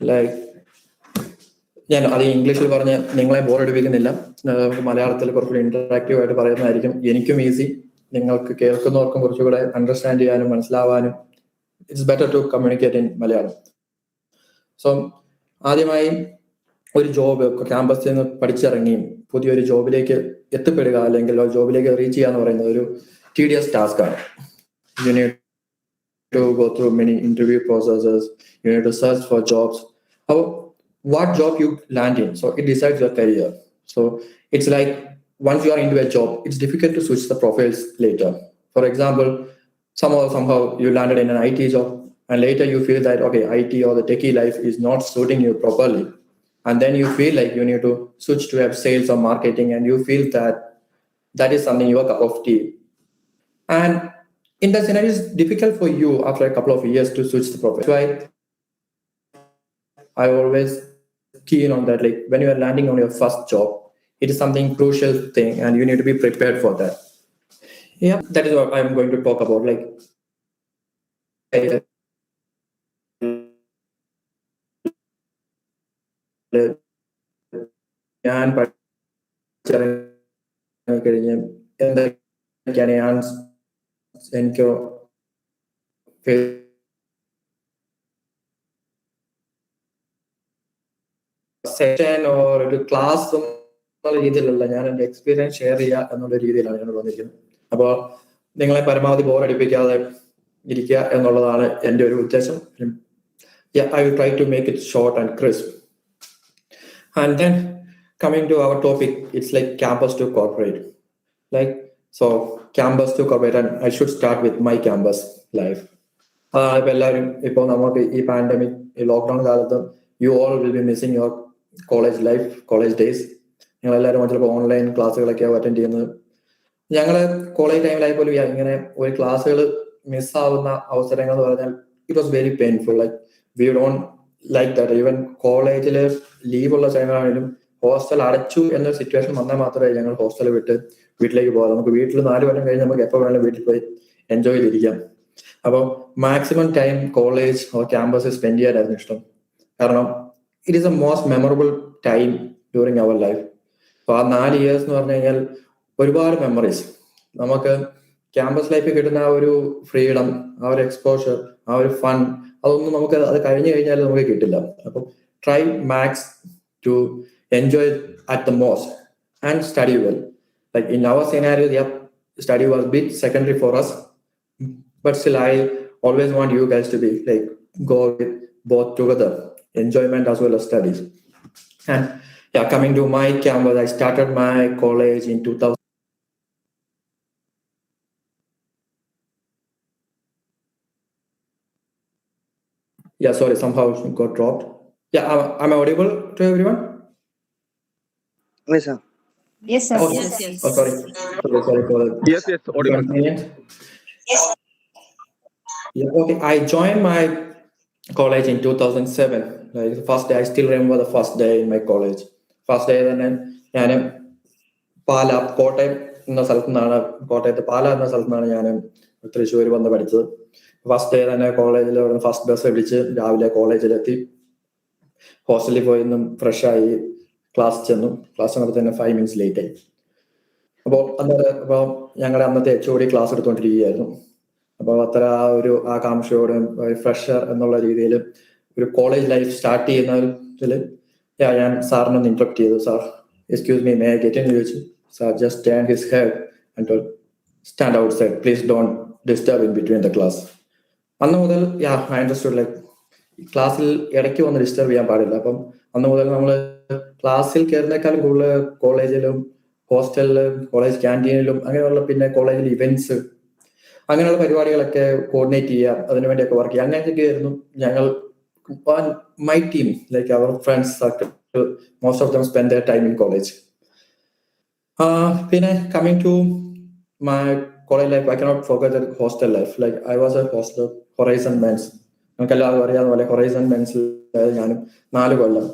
Like ഞാൻ അത് ഇംഗ്ലീഷിൽ പറഞ്ഞ് നിങ്ങളെ ബോറടിപ്പിക്കുന്നില്ല. മലയാളത്തിൽ കുറച്ചുകൂടി ഇന്ററാക്റ്റീവ് ആയിട്ട് പറയുന്നതായിരിക്കും എനിക്കും ഈസി. നിങ്ങൾക്ക് കേൾക്കുന്നവർക്കും കുറച്ചുകൂടെ അണ്ടർസ്റ്റാൻഡ് ചെയ്യാനും മനസ്സിലാവാനും it's better to communicate in Malayalam. So ആദ്യമായി ഒരു ജോബ് ക്യാമ്പസിൽ നിന്ന് പഠിച്ചിറങ്ങിയും പുതിയൊരു ജോബിലേക്ക് എത്തിപ്പെടുക അല്ലെങ്കിൽ ആ ജോബിലേക്ക് റീച്ച് ചെയ്യുക എന്ന് പറയുന്നത് ഒരു tedious ടാസ്ക് ആണ്. You need to go through many interview processes. You need to search for jobs. How what job you land in, so it decides your career. So it's like once you are into a job, it's difficult to switch the profiles later. For example, somehow you landed in an IT job, and later you feel that okay, IT or the techie life is not suiting you properly, and then you feel like you need to switch to have sales or marketing, and you feel that that is something your cup of tea. And in that scenario, it's difficult for you after a couple of years to switch the profile. That's why I always keen on that. Like when you are landing on your first job, it is something crucial thing, and you need to be prepared for that. Yeah, that is what I'm going to talk about. Like ഞാൻ കഴിഞ്ഞ് എന്തൊക്കെയാണ് എനിക്ക് session ഒരു class എന്നുള്ള രീതിയിലല്ല, ഞാൻ എൻ്റെ experience share ചെയ്യുക എന്നുള്ള രീതിയിലാണ് ഞാൻ വന്നിരിക്കുന്നത്. അപ്പോൾ നിങ്ങളെ പരമാവധി ബോറടിപ്പിക്കാതെ ഇരിക്കുക എന്നുള്ളതാണ് എൻ്റെ ഒരു ഉദ്ദേശം. I will try to make it short and crisp. And then coming to our topic, it's like campus to corporate. Like so campus to corporate, and I should start with my campus life. ഇപ്പൊ എല്ലാവരും ഇപ്പോൾ നമുക്ക് ഈ pandemic ഈ lockdown കാലത്ത് U all will be missing your college life, college days. ഞങ്ങളെല്ലാവരും ചിലപ്പോൾ online ക്ലാസ്സുകളൊക്കെയാണ് attend ചെയ്യുന്നത്. ഞങ്ങള് കോളേജ് ടൈമിലായി പോലും ഇങ്ങനെ ഒരു ക്ലാസ്സുകൾ മിസ്സാവുന്ന അവസരങ്ങൾ എന്ന് പറഞ്ഞാൽ it was very painful. Like we don't like that. Even കോളേജിൽ ലീവുള്ള ടൈമിലാണെങ്കിലും ഹോസ്റ്റൽ അടച്ചു എന്നൊരു സിറ്റുവേഷൻ വന്നാൽ മാത്രമേ ഞങ്ങൾ ഹോസ്റ്റൽ വിട്ട് വീട്ടിലേക്ക് പോകാം. നമുക്ക് വീട്ടിൽ 4 കൊല്ലം കഴിഞ്ഞ് നമുക്ക് എപ്പോൾ വേണമെങ്കിലും വീട്ടിൽ പോയി എൻജോയ് ചെയ്തിരിക്കാം. അപ്പോൾ maximum time college or campus spend ചെയ്യാനായിരുന്നു ഇഷ്ടം. കാരണം it is a most memorable time during our life. അപ്പോൾ ആ 4 years എന്ന് പറഞ്ഞു കഴിഞ്ഞാൽ ഒരുപാട് മെമ്മറീസ്. നമുക്ക് ക്യാമ്പസ് ലൈഫിൽ കിട്ടുന്ന ആ ഒരു ഫ്രീഡം, ആ ഒരു എക്സ്പോഷർ, ആ ഒരു ഫൺ, അതൊന്നും നമുക്ക് അത് കഴിഞ്ഞു കഴിഞ്ഞാൽ നമുക്ക് കിട്ടില്ല. അപ്പം try max to enjoy at the most and study well. Like in our scenario, yeah, study was a bit secondary for us, but still I always want you guys to be like go with both together, enjoyment as well as studies. And yeah, coming to my campus, I started my college in 2000. Yeah, sorry, somehow it got dropped. Yeah, am I audible to everyone? Yes, sir. Yes, sir. Oh, Yes. oh, sorry for the Yes, audible. inconvenience. Yeah, okay. I joined my college in 2007. Like the first day, I still remember the first day in my college. First day തന്നെ ഞാൻ കോട്ടയം എന്ന സ്ഥലത്തു നിന്നാണ്, കോട്ടയത്ത് പാല എന്ന സ്ഥലത്തു നിന്നാണ് ഞാൻ തൃശ്ശൂർ വന്ന് പഠിച്ചത്. ഫസ്റ്റ് ഡേ തന്നെ കോളേജിൽ ഫസ്റ്റ് ബസ് പിടിച്ച് രാവിലെ കോളേജിലെത്തി, ഹോസ്റ്റലിൽ പോയി നിന്നും ഫ്രഷായി ക്ലാസ് ചെന്നു. ക്ലാസ് ചെന്നപ്പോൾ തന്നെ 5 minutes ലേറ്റ് ആയി. അപ്പോൾ അപ്പോൾ ഞങ്ങളുടെ അന്നത്തെ HOD ക്ലാസ് എടുത്തുകൊണ്ടിരിക്കുകയായിരുന്നു. അപ്പോൾ അത്ര ആ ഒരു ആകാംക്ഷയോടെ ഫ്രഷർ എന്നുള്ള രീതിയിൽ ഒരു കോളേജ് ലൈഫ് സ്റ്റാർട്ട് ചെയ്യുന്നതിൽ ഞാൻ സാറിനൊന്ന് ഇന്ററപ്റ്റ് ചെയ്തു. Sir, excuse me, may I get in ചോദിച്ചു. Sir just turn his head and told, stand outside, please don't disturb in between the class. അന്ന് മുതൽ ഐ അണ്ടർസ്റ്റുഡ് ലൈക്ക് ക്ലാസ്സിൽ ഇടയ്ക്ക് വന്ന് ഡിസ്റ്റർബ് ചെയ്യാൻ പാടില്ല. അപ്പം അന്ന് മുതൽ നമ്മൾ ക്ലാസ്സിൽ കയറുന്നേക്കാളും കൂടുതൽ കോളേജിലും ഹോസ്റ്റലിലും കോളേജ് ക്യാൻറ്റീനിലും അങ്ങനെയുള്ള പിന്നെ കോളേജിൽ ഇവന്റ്സ് അങ്ങനെയുള്ള പരിപാടികളൊക്കെ കോർഡിനേറ്റ് ചെയ്യുക, അതിനുവേണ്ടിയൊക്കെ വർക്ക് ചെയ്യുക. അങ്ങനെയൊക്കെ ആയിരുന്നു ഞങ്ങൾ. മൈ ടീം, ലൈക്ക് അവർ friends circle, most of them spend their time in college. പിന്നെ coming to my college life, I cannot forget the hostel life. Like I was a hostel Horizon Men's. നമുക്ക് എല്ലാവരും അറിയാവുന്ന പോലെ Horizon മെൻസിൽ ഞാനും 4 കൊല്ലം.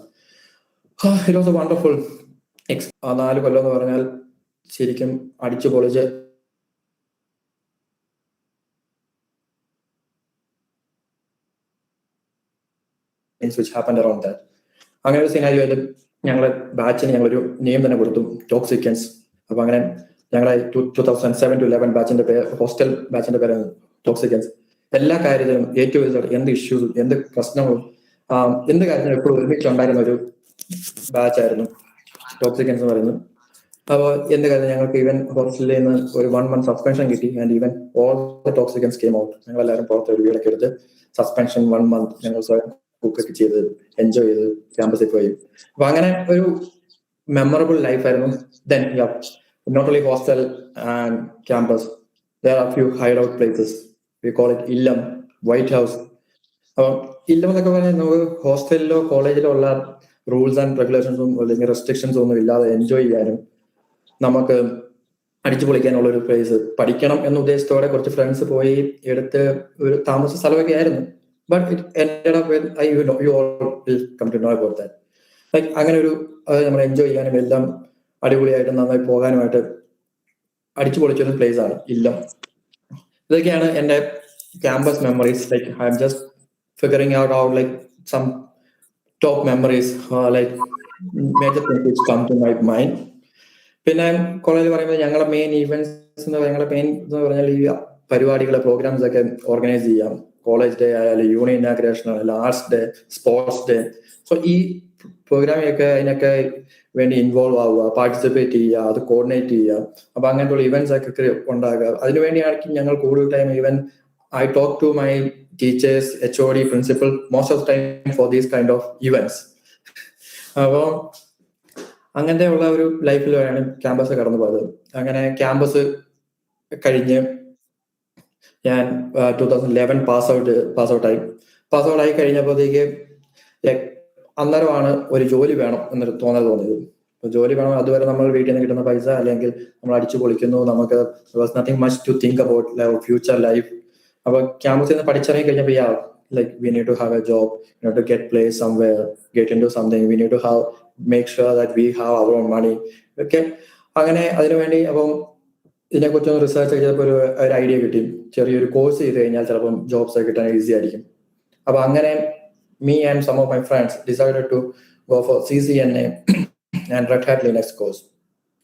It was a wonderful ആ 4 കൊല്ലം എന്ന് പറഞ്ഞാൽ ശരിക്കും അടിച്ചു പൊളിച്ച് things which happened around that. അങ്ങനെ ഒരു സിനാരിയോയിൽ ഞങ്ങളുടെ ബാച്ചിന് ഞങ്ങളൊരു നെയിം തന്നെ കൊടുത്തു, ടോക്സിക്കൻസ്. അപ്പൊ അങ്ങനെ ഞങ്ങളെ 2007-11 ബാച്ചിന്റെ പേര്, ഹോസ്റ്റൽ ബാച്ചിന്റെ പേരാണ് ടോക്സിക്കൻസ്. എല്ലാ കാര്യത്തിലും ഏറ്റവും എന്ത് ഇഷ്യൂസും എന്ത് പ്രശ്നങ്ങളും എന്ത് കാര്യത്തിനും എപ്പോഴും ഒരുമിച്ചുണ്ടായിരുന്ന ഒരു ബാച്ചായിരുന്നു ടോക്സിക്കൻസ് എന്ന് പറയുന്നത്. അപ്പോൾ എന്ത് കാര്യം ഞങ്ങൾക്ക് ഈവൻ ഹോസ്റ്റലിൽ നിന്ന് ഒരു 1 month സസ്പെൻഷൻ കിട്ടി. And even all the toxic ones came out. ഞങ്ങളെല്ലാവരും പുറത്ത് ഒരു വീടൊക്കെ എടുത്ത് സസ്പെൻഷൻ 1 month ഞങ്ങൾ സ്വയം കുക്കൊക്കെ ചെയ്ത് എൻജോയ് ചെയ്ത് ക്യാമ്പസിൽ പോയി. അപ്പൊ അങ്ങനെ ഒരു മെമ്മറബിൾ ലൈഫായിരുന്നു. Then not only hostel and campus, there are few hideout places. We call it Illam, White House. അപ്പം ഇല്ലം എന്നൊക്കെ പറഞ്ഞാൽ നമുക്ക് ഹോസ്റ്റലിലോ കോളേജിലോ ഉള്ള റൂൾസ് ആൻഡ് റെഗുലേഷൻസും അല്ലെങ്കിൽ റെസ്ട്രിക്ഷൻസും ഒന്നും ഇല്ലാതെ എൻജോയ് ചെയ്യാനും നമുക്ക് അടിച്ചു പൊളിക്കാനുള്ള ഒരു പ്ലേസ്. പഠിക്കണം എന്ന ഉദ്ദേശത്തോടെ കുറച്ച് ഫ്രണ്ട്സ് പോയി എടുത്ത് ഒരു താമസ സ്ഥലമൊക്കെ ആയിരുന്നു. But it ended up with you all will come to know about that. Like അങ്ങനെ ഒരു നമ്മൾ എൻജോയ് ചെയ്യാനും എല്ലാം അടിപൊളിയായിട്ട് നന്നായി പോകാനുമായിട്ട് അടിച്ചു പൊളിച്ചൊരു പ്ലേസ് ആണ് ഇല്ലം. ഇതൊക്കെയാണ് എൻ്റെ campus memories. Like I'm just figuring out like some top memories, like major things which come to my mind. പിന്നെ കോളേജിൽ പറയുമ്പോൾ ഞങ്ങളുടെ മെയിൻ ഈവെന്റ്സ് ഞങ്ങളുടെ മെയിൻ എന്ന് പറഞ്ഞാൽ ഈ പരിപാടികൾ, പ്രോഗ്രാംസ് ഒക്കെ ഓർഗനൈസ് ചെയ്യാം. കോളേജ് ഡേ ആയാലും യൂണിയൻ ഇനാഗ്രേഷൻ ആയാലും arts day, sports day. So ഈ പ്രോഗ്രാമിലൊക്കെ അതിനൊക്കെ വേണ്ടി ഇൻവോൾവ് ആവുക, പാർട്ടിസിപ്പേറ്റ് ചെയ്യുക, അത് കോർഡിനേറ്റ് ചെയ്യുക. അപ്പൊ അങ്ങനത്തെ ഇവന്റ്സ് ഒക്കെ ഉണ്ടാകുക. അതിനുവേണ്ടിയാണെങ്കിൽ ഞങ്ങൾ കൂടുതൽ time even I talk to my teachers, HOD, principal most of time for these kind of events. അപ്പോൾ അങ്ങനത്തെ ഉള്ള ഒരു ലൈഫിലാണ് ക്യാമ്പസ് കടന്നു പോയത്. അങ്ങനെ ക്യാമ്പസ് കഴിഞ്ഞ് ഞാൻ 2011 പാസ് ഔട്ട് ആയി കഴിഞ്ഞപ്പോഴത്തേക്ക് അന്നേരമാണ് ഒരു ജോലി വേണം എന്നൊരു തോന്നിയത്. ജോലി വേണം. അതുവരെ നമ്മൾ വീട്ടിൽ നിന്ന് കിട്ടുന്ന പൈസ അല്ലെങ്കിൽ നമ്മൾ അടിച്ചു പൊളിക്കുന്നു, നമുക്ക് nothing much to think about future life. അപ്പൊ ക്യാമ്പസിൽ നിന്ന് പഠിച്ചിറങ്ങി കഴിഞ്ഞപ്പോൾ like we need to have a job, we need to get placed somewhere, get into something, we need to make sure that we have our own money. Okay, അങ്ങനെ അതിനുവേണ്ടി അപ്പം ഇതിനെക്കുറിച്ചൊന്ന് research ചെയ്തപ്പോൾ ഒരു idea കിട്ടി. ചെറിയൊരു കോഴ്സ് ചെയ്ത് കഴിഞ്ഞാൽ ചിലപ്പം ജോബ്സ് ഒക്കെ കിട്ടാൻ ഈസി ആയിരിക്കും. അപ്പൊ അങ്ങനെ me and some of my friends decided to go for CCNA and Red Hat Linux course.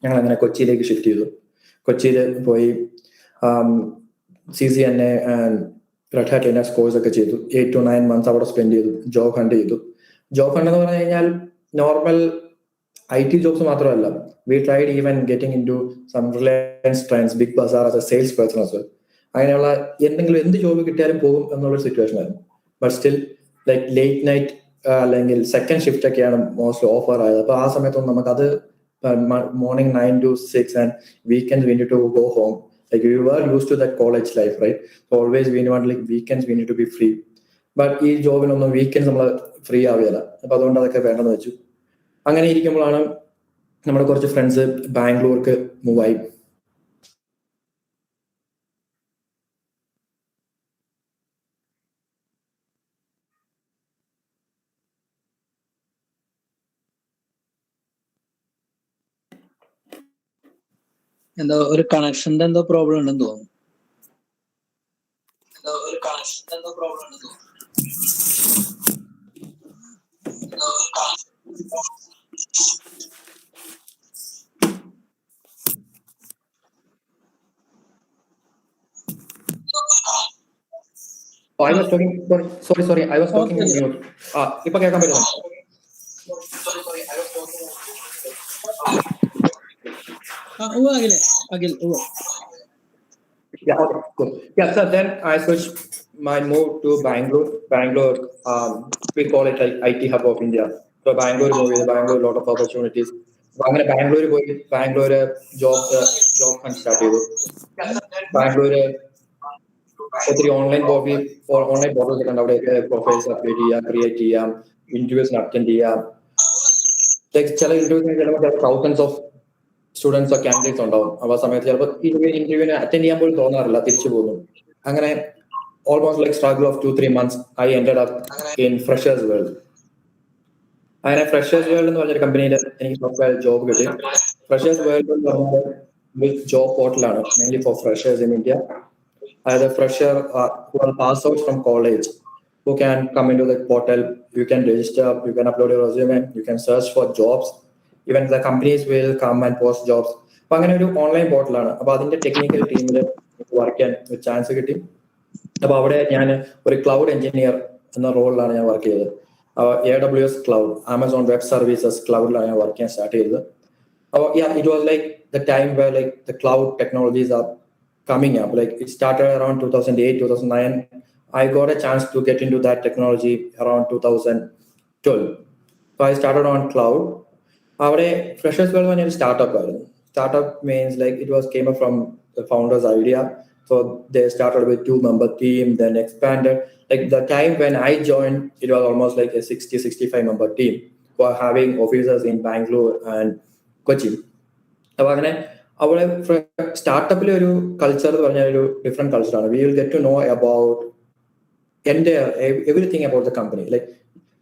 ഞങ്ങൾ അങ്ങനെ കൊച്ചിയിലേക്ക് ഷിഫ്റ്റ് ചെയ്തു. കൊച്ചിയിൽ പോയി CCNA and Red Hat Linux course ഒക്കെ ചെയ്തു. 8 to 9 months അവിടെ സ്പെൻഡ് ചെയ്തു. ജോബ് ഹണ്ട് ചെയ്തു. ജോബ് ഹണ്ട് എന്ന് പറഞ്ഞു കഴിഞ്ഞാൽ നോർമൽ IT ജോബ്സ് മാത്രമല്ല, we tried even getting into some Reliance Trends, Big Bazaar as a sales person as well. അങ്ങനെയുള്ള എന്ത് ജോബ് കിട്ടിയാലും പോകും എന്നുള്ളൊരു സിറ്റുവേഷൻ ആയിരുന്നു. But still like late night അല്ലെങ്കിൽ സെക്കൻഡ് ഷിഫ്റ്റ് ഒക്കെയാണ് മോസ്റ്റ്ലി ഓഫർ ആയത്. അപ്പൊ ആ സമയത്തൊന്നും നമുക്കത് morning 9 to 6 and weekends we need to go home. Like we were used to that college life, right? So always we want like weekends we need to be free. But ഈ ജോബിനൊന്നും weekends നമ്മൾ free ആവുകയില്ല. അപ്പൊ അതുകൊണ്ട് അതൊക്കെ വേണ്ടെന്ന് വെച്ചു. അങ്ങനെ ഇരിക്കുമ്പോഴാണ് നമ്മുടെ കുറച്ച് ഫ്രണ്ട്സ് ബാംഗ്ലൂർക്ക് മൂവ് ആയി. എന്തോ ഒരു കണക്ഷന്റെ എന്തോ പ്രോബ്ലം ഉണ്ടെന്ന് തോന്നുന്നു. I was talking. Sorry. I was talking in mute. ഇപ്പൊ കേൾക്കാൻ പറ്റുമോ? Ahil. Yeah, okay, cool. Yeah, so then I switched my move to Bangalore. Bangalore, we call it like IT hub of India. So Bangalore movie, Bangalore, lot of opportunities. So I'm going Bangalore job hunt start ചെയ്തു. Bangalore ഒത്തിരി online portals ഒക്കെ ഉണ്ട്. അവിടെ profiles update ചെയ്യാം, create ചെയ്യാം, ഇന്റർവ്യൂസിന് attend ചെയ്യാം. ചില ഇന്റർവ്യൂസിന് ചിലപ്പോൾ തൗസൻഡ്സ് ഓഫ് സ്റ്റുഡൻസ് കാൻഡിഡേറ്റ്സ് ഉണ്ടാവും. അപ്പൊ ആ സമയത്ത് ചിലപ്പോൾ ഇന്റർവ്യൂവിന് അറ്റൻഡ് ചെയ്യാൻ പോലും തോന്നാറില്ല, തിരിച്ചു പോകുന്നു. അങ്ങനെ almost like struggle of 2-3 months I ended up in freshers world. അങ്ങനെ ഫ്രഷേഴ്സ് വേൾഡ് എന്ന് പറഞ്ഞൊരു കമ്പനിയിൽ എനിക്ക് ജോബ് കിട്ടി. ഫ്രഷേഴ്സ് വേൾഡ് എന്ന് പറഞ്ഞാൽ ജോബ് പോർട്ടലാണ് mainly for freshers in India. അതായത് fresher pass out from college who can come into the portal. You can register, you can upload your resume, you can search for jobs. Even the companies will come and post jobs. അപ്പൊ അങ്ങനെ ഒരു online പോർട്ടലാണ്. അപ്പൊ അതിന്റെ technical ടീമിൽ work ചെയ്യാൻ ഒരു chance കിട്ടി. അപ്പൊ അവിടെ ഞാൻ ഒരു ക്ലൗഡ് എഞ്ചിനീയർ എന്ന റോളിലാണ് ഞാൻ വർക്ക് ചെയ്തത്. AWS cloud, Amazon Web Services ക്ലൗഡിലാണ് ഞാൻ വർക്ക് ചെയ്യാൻ സ്റ്റാർട്ട് ചെയ്തത്. അപ്പോൾ it was like the time where like the cloud technologies are coming up. Like it started around 2008, 2009. I got a chance to get into that technology around 2012. So I started on cloud. അവിടെ freshers world പറഞ്ഞൊരു startup ആയിരുന്നു. Startup means like it was came up from the founder's idea. So they started with 2-member team, then expanded. Like the time when I joined, it was almost like a 60-65 member team who are having offices in Bangalore and Kochi. അപ്പോൾ അങ്ങനെ അവിടെ സ്റ്റാർട്ടപ്പിലെ ഒരു culture എന്ന് പറഞ്ഞാൽ ഒരു different കൾച്ചറാണ്. We will get to know about everything about the company. Like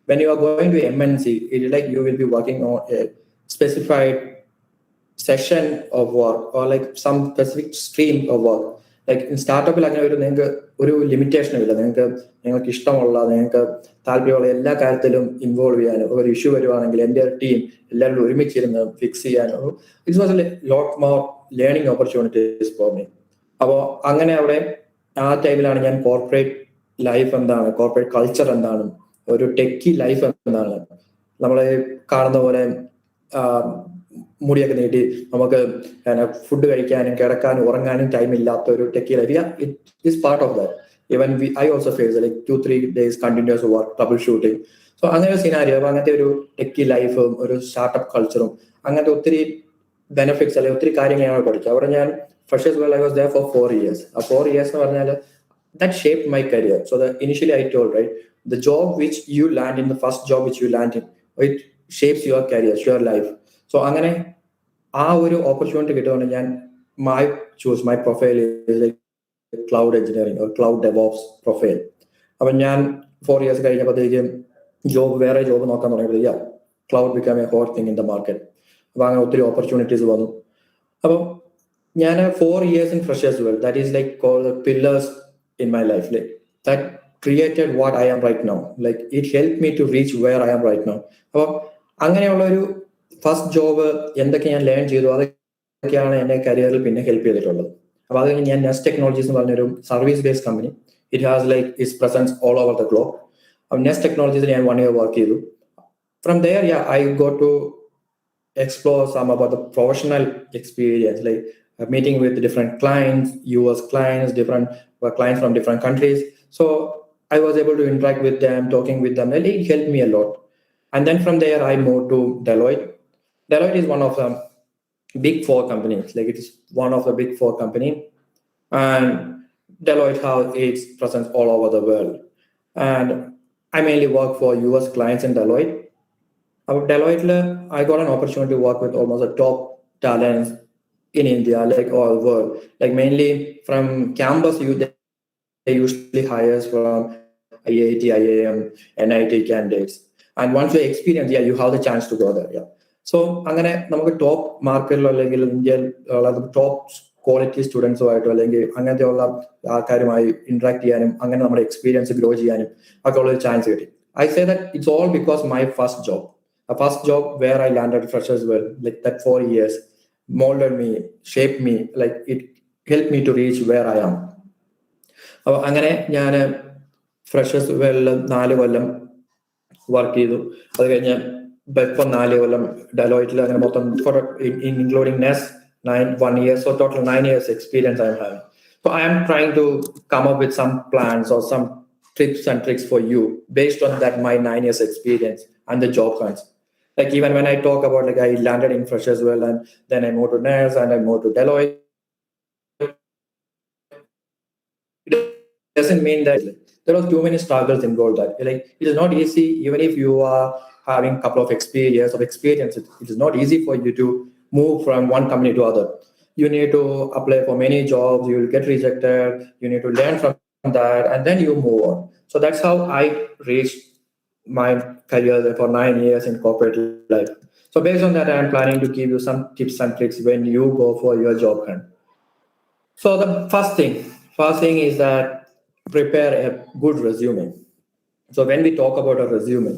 when you are going to MNC, it is like you will be working on a specified section of work or like some specific stream of work. Like in സ്റ്റാർട്ടപ്പിൽ അങ്ങനെ നിങ്ങൾക്ക് ഒരു ലിമിറ്റേഷനും ഇല്ല. നിങ്ങൾക്ക് ഇഷ്ടമുള്ള, നിങ്ങൾക്ക് താല്പര്യമുള്ള എല്ലാ കാര്യത്തിലും ഇൻവോൾവ് ചെയ്യാനും, ഒരു ഇഷ്യൂ വരുവാണെങ്കിൽ എൻ്റെ ടീം എല്ലാവരും ഒരുമിച്ചിരുന്ന് ഫിക്സ് ചെയ്യാനും it was a lot more learning opportunities for me. അപ്പോൾ അങ്ങനെ അവിടെ ആ ടൈമിലാണ് ഞാൻ കോർപ്പറേറ്റ് ലൈഫ് എന്താണ്, കോർപ്പറേറ്റ് കൾച്ചർ എന്താണ്, ഒരു ടെക്കി ലൈഫ് എന്താണ്, നമ്മളെ കാണുന്ന പോലെ മുടിയൊക്കെ നീട്ടി നമുക്ക് ഫുഡ് കഴിക്കാനും കിടക്കാനും ഉറങ്ങാനും ടൈം ഇല്ലാത്ത ഒരു techie life. It is part of that. Even I also face like 2-3 days continuous work, troubleshooting. So അങ്ങനെ ഒരു സിനാരിയോ. അപ്പൊ അങ്ങനത്തെ ഒരു ടെക്കി ലൈഫും ഒരു സ്റ്റാർട്ടപ്പ് കൾച്ചറും അങ്ങനത്തെ ഒത്തിരി ബെനിഫിറ്റ്സ് അല്ലെങ്കിൽ ഒത്തിരി കാര്യങ്ങൾ ഞങ്ങൾ പഠിച്ചു. അവിടെ ഞാൻ Freshers World I was there for 4 years. ആ 4 years എന്ന് പറഞ്ഞാൽ that shaped my career. So initially I told, right, the job which you land in, the first job which you land in, it shapes your career, your life. So അങ്ങനെ ആ ഒരു opportunity കിട്ടുകൊണ്ട് ഞാൻ my profile is like cloud engineering or cloud DevOps profile. അപ്പം ഞാൻ 4 years കഴിഞ്ഞപ്പോഴത്തേക്കും വേറെ job നോക്കാൻ തുടങ്ങിയപ്പോൾ cloud became a hot thing in the market. അപ്പൊ അങ്ങനെ ഒത്തിരി ഓപ്പർച്യൂണിറ്റീസ് വന്നു. അപ്പം ഞാൻ 4 years in freshers world, that is like called the pillars in my life. Like that created what I am right now. Like it helped me to reach where I am right now. അപ്പോൾ അങ്ങനെയുള്ള ഒരു first job എന്തൊക്കെ ഞാൻ learn ചെയ്തു അതൊക്കെയാണ് എന്റെ കരിയറിൽ പിന്നെ ഹെൽപ്പ് ചെയ്തിട്ടുള്ളത്. അപ്പൊ അത് ഞാൻ നെസ്റ്റ് ടെക്നോളജീസ് എന്ന് പറഞ്ഞൊരു service based company. It has like its presence all over the globe. അപ്പം നെസ്റ്റ് ടെക്നോളജീസിൽ ഞാൻ 1 year വർക്ക് ചെയ്തു. From there I got to explore some about the professional experience, like meeting with different clients, US clients, different clients from different countries. So I was able to interact with them, talking with them. It helped me a lot. And then from there, I moved to Deloitte. Deloitte is one of the big 4 companies. Like it is one of the big 4 companies. And Deloitte has its presence all over the world. And I mainly work for US clients in Deloitte. At Deloitte, I got an opportunity to work with almost the top talents in India, like all world. Like mainly from campus, they usually hire from IIT, IIM, NIT candidates. And once you experience, you have the chance to go there. So അങ്ങനെ നമുക്ക് top മാർക്കറ്റിലോ അല്ലെങ്കിൽ ഇന്ത്യയിൽ top quality സ്റ്റുഡൻസോ ആയിട്ടോ അല്ലെങ്കിൽ അങ്ങനത്തെ ഉള്ള ആൾക്കാരുമായി interact ചെയ്യാനും അങ്ങനെ നമ്മുടെ എക്സ്പീരിയൻസ് ഗ്രോ ചെയ്യാനും ഒക്കെ ഉള്ള ഒരു ചാൻസ് കിട്ടി. I say that it's all because my first job. A first job where I landed freshers well, like that 4 years molded me, shaped me, like it helped me to reach where I am. അപ്പോൾ അങ്ങനെ ഞാൻ freshers well 4 കൊല്ലം work ചെയ്തു. അത് കഴിഞ്ഞ് ഇപ്പം 4 കൊല്ലം ഡെലോയിറ്റിൽ അങ്ങനെ മൊത്തം including nest 1 year, so total 9 years experience I am having. So I am trying to come up with some plans or some tips and tricks for you based on that my 9 years experience and the job hunts. Like even when I talk about like I landed in freshers well and then I moved to NAAC and I moved to Deloitte, it doesn't mean that there are too many struggles involved. That like it is not easy. Even if you are having a couple of experience, it is not easy for you to move from one company to other. You need to apply for many jobs. You will get rejected. You need to learn from that, and then you move on. So that's how I reached my career for 9 years in corporate life. So based on that, I am planning to give you some tips and tricks when you go for your job hunt. So the first thing is that prepare a good resume. So when we talk about a resume,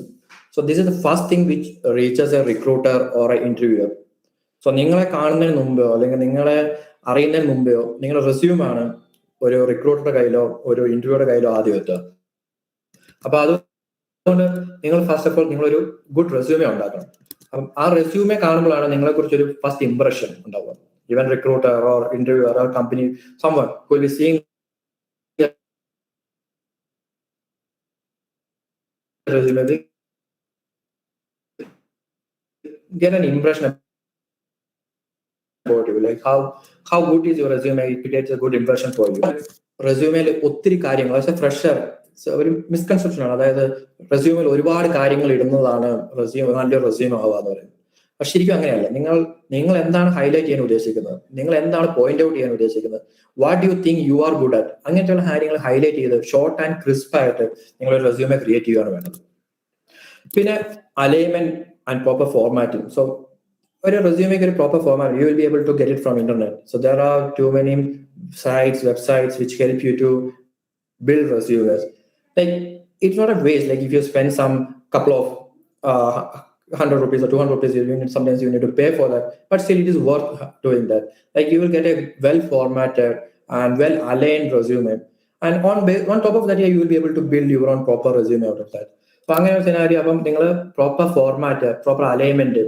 so this is the first thing which reaches a recruiter or an interviewer. So നിങ്ങളെ കാണുന്നതിന് മുമ്പോ അല്ലെങ്കിൽ നിങ്ങളെ അറിയുന്നതിന് മുമ്പോ നിങ്ങളുടെ റെസ്യൂമാണ് ഒരു റിക്രൂട്ടറുടെ കയ്യിലോ ഒരു ഇന്റർവ്യൂയുടെ കയ്യിലോ ആദ്യം എത്തുക. അപ്പൊ അതുകൊണ്ട് നിങ്ങൾ ഫസ്റ്റ് ഓഫ് ഓൾ നിങ്ങളൊരു ഗുഡ് റെസ്യൂമെ ഉണ്ടാക്കണം. അപ്പം ആ റെസ്യൂമെ കാണുമ്പോഴാണ് നിങ്ങളെ കുറിച്ച് ഒരു ഫസ്റ്റ് ഇംപ്രഷൻ ഉണ്ടാവുക. Even recruiter or interviewer or company someone who will be seeing resume will get an impression about you, like how good is your resume, it gets a good impression for you. റെസ്യൂമേൽ ഒത്തിരി കാര്യങ്ങൾ as A fresher ഒരു misconception ആണ്, അതായത് റെസ്യൂമേൽ ഒരുപാട് കാര്യങ്ങൾ ഇടുന്നതാണ് നല്ലൊരു resume ആവാന്ന് പറയുന്നത്. പക്ഷെ ശരിക്കും അങ്ങനെയല്ല. നിങ്ങൾ എന്താണ് ഹൈലൈറ്റ് ചെയ്യാൻ ഉദ്ദേശിക്കുന്നത്, നിങ്ങൾ എന്താണ് പോയിന്റ് ഔട്ട് ചെയ്യാൻ ഉദ്ദേശിക്കുന്നത്, what do you think you are good at, അങ്ങനത്തെയുള്ള കാര്യങ്ങൾ ഹൈലൈറ്റ് ചെയ്ത് ഷോർട്ട് ആൻഡ് ക്രിസ്പ് ആയിട്ട് നിങ്ങൾ ഒരു റെസ്യൂമെ ക്രിയേറ്റ് ചെയ്യുകയാണ് വേണ്ടത്. പിന്നെ alignment and proper formatting. So ഒരു റെസ്യൂമേക്ക് ഒരു proper format you will be able to get it from internet. So there are too many sites, websites which help you to build resumes. Like it's not a waste. Like if you spend some couple of 100 rupees or 200 rupees, sometimes you need to pay for that, but still it is worth doing that. Like you will get a well formatted and well aligned resume, and on top of that, you will be able to build your own proper resume out of that. So അങ്ങനെ ഒരു scenario അപ്പം നിങ്ങൾ proper format, proper alignment,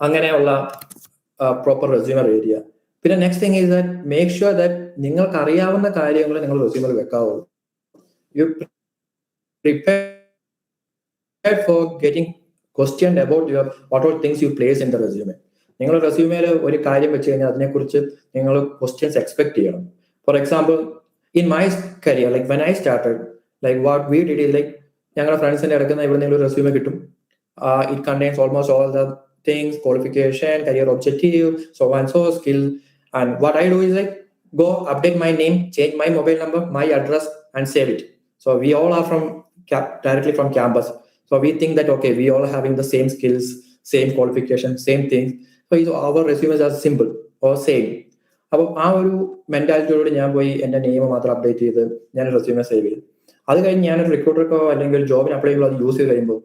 അങ്ങനെയുള്ള proper resume read ചെയ്യുക. പിന്നെ next thing is that make sure that നിങ്ങൾക്ക് അറിയാവുന്ന കാര്യങ്ങൾ നിങ്ങൾ റെസ്യൂമിൽ വെക്കാവുള്ളൂ. You prepare for getting questioned about your what all things you place in the resume. നിങ്ങൾ റെസ്യൂമേൽ ഒരു കാര്യം വെച്ച് കഴിഞ്ഞാൽ അതിനെക്കുറിച്ച് നിങ്ങൾ ക്വസ്റ്റ്യൻസ് എക്സ്പെക്ട് ചെയ്യണം. For example, in my career, like when I started, like what we did is like ഞങ്ങളുടെ ഫ്രണ്ട്സിന്റെ ഇടയ്ക്കുന്ന ഇവിടെ നിങ്ങൾ റെസ്യൂമെ കിട്ടും. It contains almost all the things, qualification, career objective, so and so skill. And what I do is like go update my name, change my mobile number, my address, and save it. So we all are from directly from campus. So we think that okay, we all having the same skills, same qualification, same things. So our resumes are simple or same. അപ്പോൾ ആ ഒരു മെന്റാലിറ്റിയോട് ഞാൻ പോയി എൻ്റെ name മാത്രം update ചെയ്ത് ഞാൻ resume save ചെയ്തു. അത് കഴിഞ്ഞ് ഞാനൊരു റിക്രൂട്ടർക്കോ അല്ലെങ്കിൽ ഒരു ജോബിന് അപ്ലൈ ചെയ്യുമ്പോൾ അത് യൂസ് ചെയ്ത് കഴിയുമ്പോൾ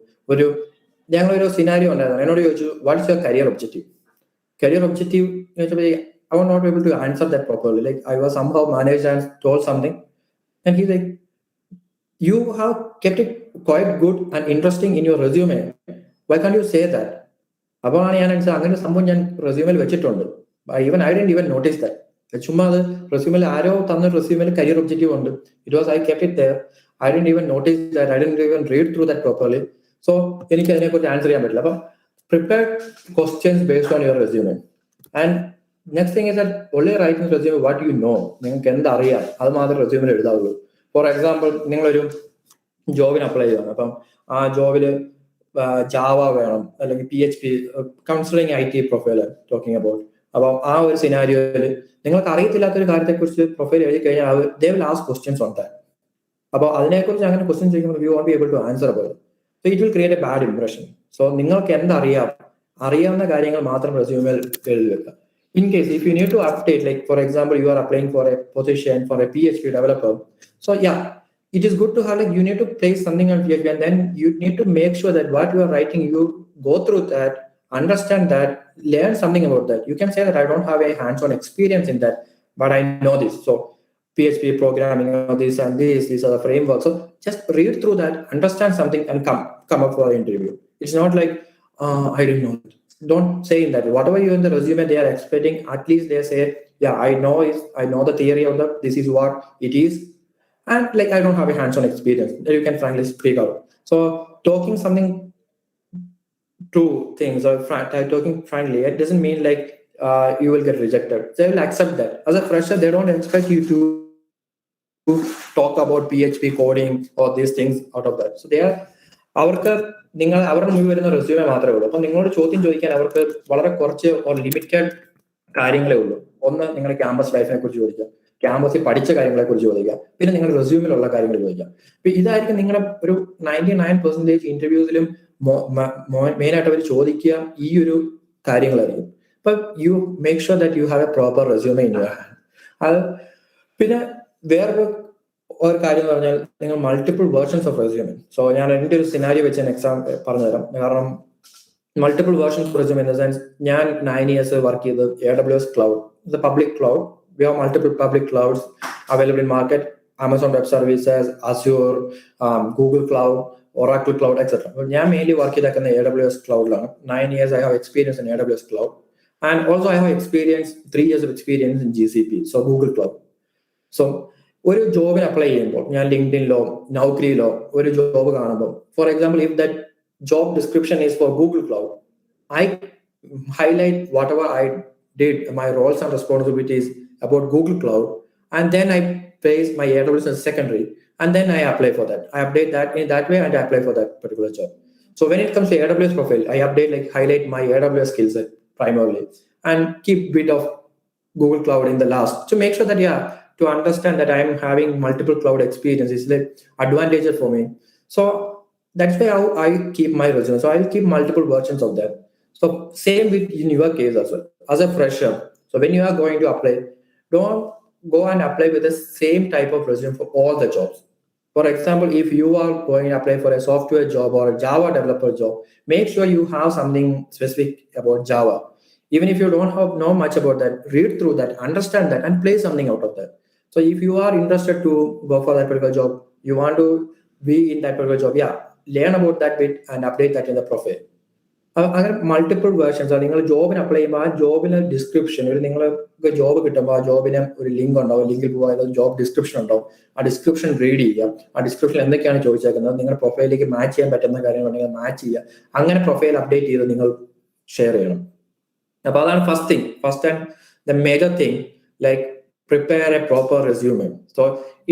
ഞങ്ങളൊരു സിനാരിയോ ഉണ്ടായിരുന്നു. എന്നോട് ചോദിച്ചു what's your career objective. Career objective ചോദിച്ചപ്പോൾ I was not able to answer that properly. Like I was somehow managed and told something, and he's like, "You have kept it quite good and interesting in your resume. Why can't you say that?" അപ്പോൾ ഞാൻ അങ്ങനെ സംഭവം ഞാൻ റെസ്യൂമിൽ വെച്ചിട്ടുണ്ട്. I didn't even notice that. ചുമ്മാ അത് റെസ്യൂമിൽ ആരോ തന്ന റെസ്യൂമിൽ career objective ഉണ്ട്. It was I kept it there. I didn't even notice that. I didn't even read through that properly. So എനിക്ക് അതിനെക്കുറിച്ച് ആൻസർ ചെയ്യാൻ പറ്റില്ല. അപ്പം prepare questions based on your resume. And next thing is that only write in resume what you know. നിങ്ങൾക്ക് എന്തറിയാം അത് മാത്രം റെസ്യൂമിൽ എഴുതാവുള്ളൂ. For example, നിങ്ങളൊരു ജോബിന് അപ്ലൈ ചെയ്യണം. അപ്പം ആ ജോബിൽ ജാവ വേണം അല്ലെങ്കിൽ PHP, considering IT profile talking about. അപ്പം ആ ഒരു സിനാരിയോയിൽ നിങ്ങൾക്ക് അറിയത്തില്ലാത്തൊരു കാര്യത്തെക്കുറിച്ച് പ്രൊഫൈൽ എഴുതി കഴിഞ്ഞാൽ they will ask questions on that. അപ്പോൾ അതിനെക്കുറിച്ച് അങ്ങനെ ക്വസ്റ്റ്യൻ ചോദിക്കുമ്പോൾ you won't be able to answer about it. So it will create a bad impression. So നിങ്ങൾക്ക് അറിയാവുന്ന കാര്യങ്ങൾ മാത്രം റെസ്യൂമിൽ എഴുതി വെക്കുക. In case if you need to update, like for example you are applying for a position for a PHP developer, so yeah, it is good to have like you need to place something on PHP, and then you need to make sure that what you are writing, you go through that, understand that, learn something about that. You can say that I don't have a hands-on experience in that, but I know this. So PHP programming, this and this, these are the frameworks. So just read through that, understand something, and come up for the interview. It's not like I didn't know it. Don't say that. Whatever you in the resume they are expecting, at least they say, yeah, I know the theory of that. This is what it is, and like I don't have a hands-on experience. You can frankly speak out. So talking something true things or talking frankly, it doesn't mean like you will get rejected. They will accept that. As a fresher, they don't expect you to talk about PHP coding or these things out of that. So they are അവർക്ക് അവരുടെ മുന്നിൽ വരുന്ന resume മാത്രമേ ഉള്ളൂ. അപ്പം നിങ്ങളോട് ചോദ്യം ചോദിക്കാൻ അവർക്ക് വളരെ കുറച്ച് ലിമിറ്റഡ് കാര്യങ്ങളേ ഉള്ളൂ. ഒന്ന്, നിങ്ങളുടെ ക്യാമ്പസ് ലൈഫിനെ കുറിച്ച് ചോദിക്കുക, ക്യാമ്പസിൽ പഠിച്ച കാര്യങ്ങളെ കുറിച്ച് ചോദിക്കുക, പിന്നെ നിങ്ങളുടെ റെസ്യൂമിലുള്ള കാര്യങ്ങൾ ചോദിക്കുക. അപ്പൊ ഇതായിരിക്കും നിങ്ങളുടെ ഒരു 99% ഇന്റർവ്യൂസിലും മെയിനായിട്ട് അവർ ചോദിക്കുക ഈ ഒരു കാര്യങ്ങളായിരിക്കും. അപ്പൊ you make sure that you have A proper resume in your hand. അത് പിന്നെ വേറെ ഒരു കാര്യം എന്ന് പറഞ്ഞാൽ നിങ്ങൾ multiple versions of resume. So ഞാൻ എൻ്റെ ഒരു സിനാരിയോ വെച്ച് എക്സാം പറഞ്ഞുതരാം. കാരണം multiple versions of resume in the sense ഞാൻ 9 years വർക്ക് ചെയ്ത് AWS cloud, the public cloud. We have multiple public clouds available in market. Amazon Web Services, Azure, Google Cloud, Oracle Cloud, etc. ഞാൻ mainly work ചെയ്തേക്കുന്ന AWS ക്ലൗഡിലാണ്. 9 years I have experience in AWS cloud, and also I have experience 3 years of experience in GCP, so Google Cloud. So ഒരു ജോബിന് apply ചെയ്യുമ്പോൾ ഞാൻ ലിങ്ക്ഡിനിലോ നൗക്രിയിലോ ഒരു job കാണുമ്പോൾ, for example if that job description is for Google Cloud, I highlight whatever I did, my roles and responsibilities about Google Cloud, and then I place my AWS as secondary, and then I apply for that. I update that in that way and I apply for that particular job. So when it comes to AWS profile, I update, like highlight my AWS skill set primarily and keep bit of Google Cloud in the last to make sure that to understand that I am having multiple cloud experience is like advantage for me. So that's why how I keep my resume. So I'll keep multiple versions of that. So same with in your case as well. As a fresher, so when you are going to apply, don't go and apply with the same type of resume for all the jobs. For example, if you are going to apply for a software job or a Java developer job, make sure you have something specific about Java. Even if you don't know much about that, read through that, understand that, and play something out of that. So if you are interested to go for that particular job, you want to be in that particular job, learn about that bit and update that in the profile. അങ്ങനെ multiple versions. നിങ്ങൾ ജോബിന് apply ചെയ്യുമ്പോൾ ആ ജോബിന് description, ഒരു നിങ്ങൾക്ക് job കിട്ടുമ്പോൾ ആ ജോബിന് ഒരു ലിങ്ക് ഉണ്ടാവും. ലിങ്കിൽ പോയാൽ ജോബ് ഡിസ്ക്രിപ്ഷൻ ഉണ്ടാവും. ആ ഡിസ്ക്രിപ്ഷൻ റീഡ് ചെയ്യുക. ആ ഡിസ്ക്രിപ്ഷൻ എന്തൊക്കെയാണ് ചോദിച്ചേക്കുന്നത്, നിങ്ങളുടെ പ്രൊഫൈലിലേക്ക് മാച്ച് ചെയ്യാൻ പറ്റുന്ന കാര്യങ്ങളുണ്ടെങ്കിൽ മാച്ച് ചെയ്യുക. അങ്ങനെ പ്രൊഫൈൽ അപ്ഡേറ്റ് ചെയ്ത് നിങ്ങൾ ഷെയർ ചെയ്യണം. അപ്പൊ അതാണ് first thing, first and the major thing, like prepare a proper resume. So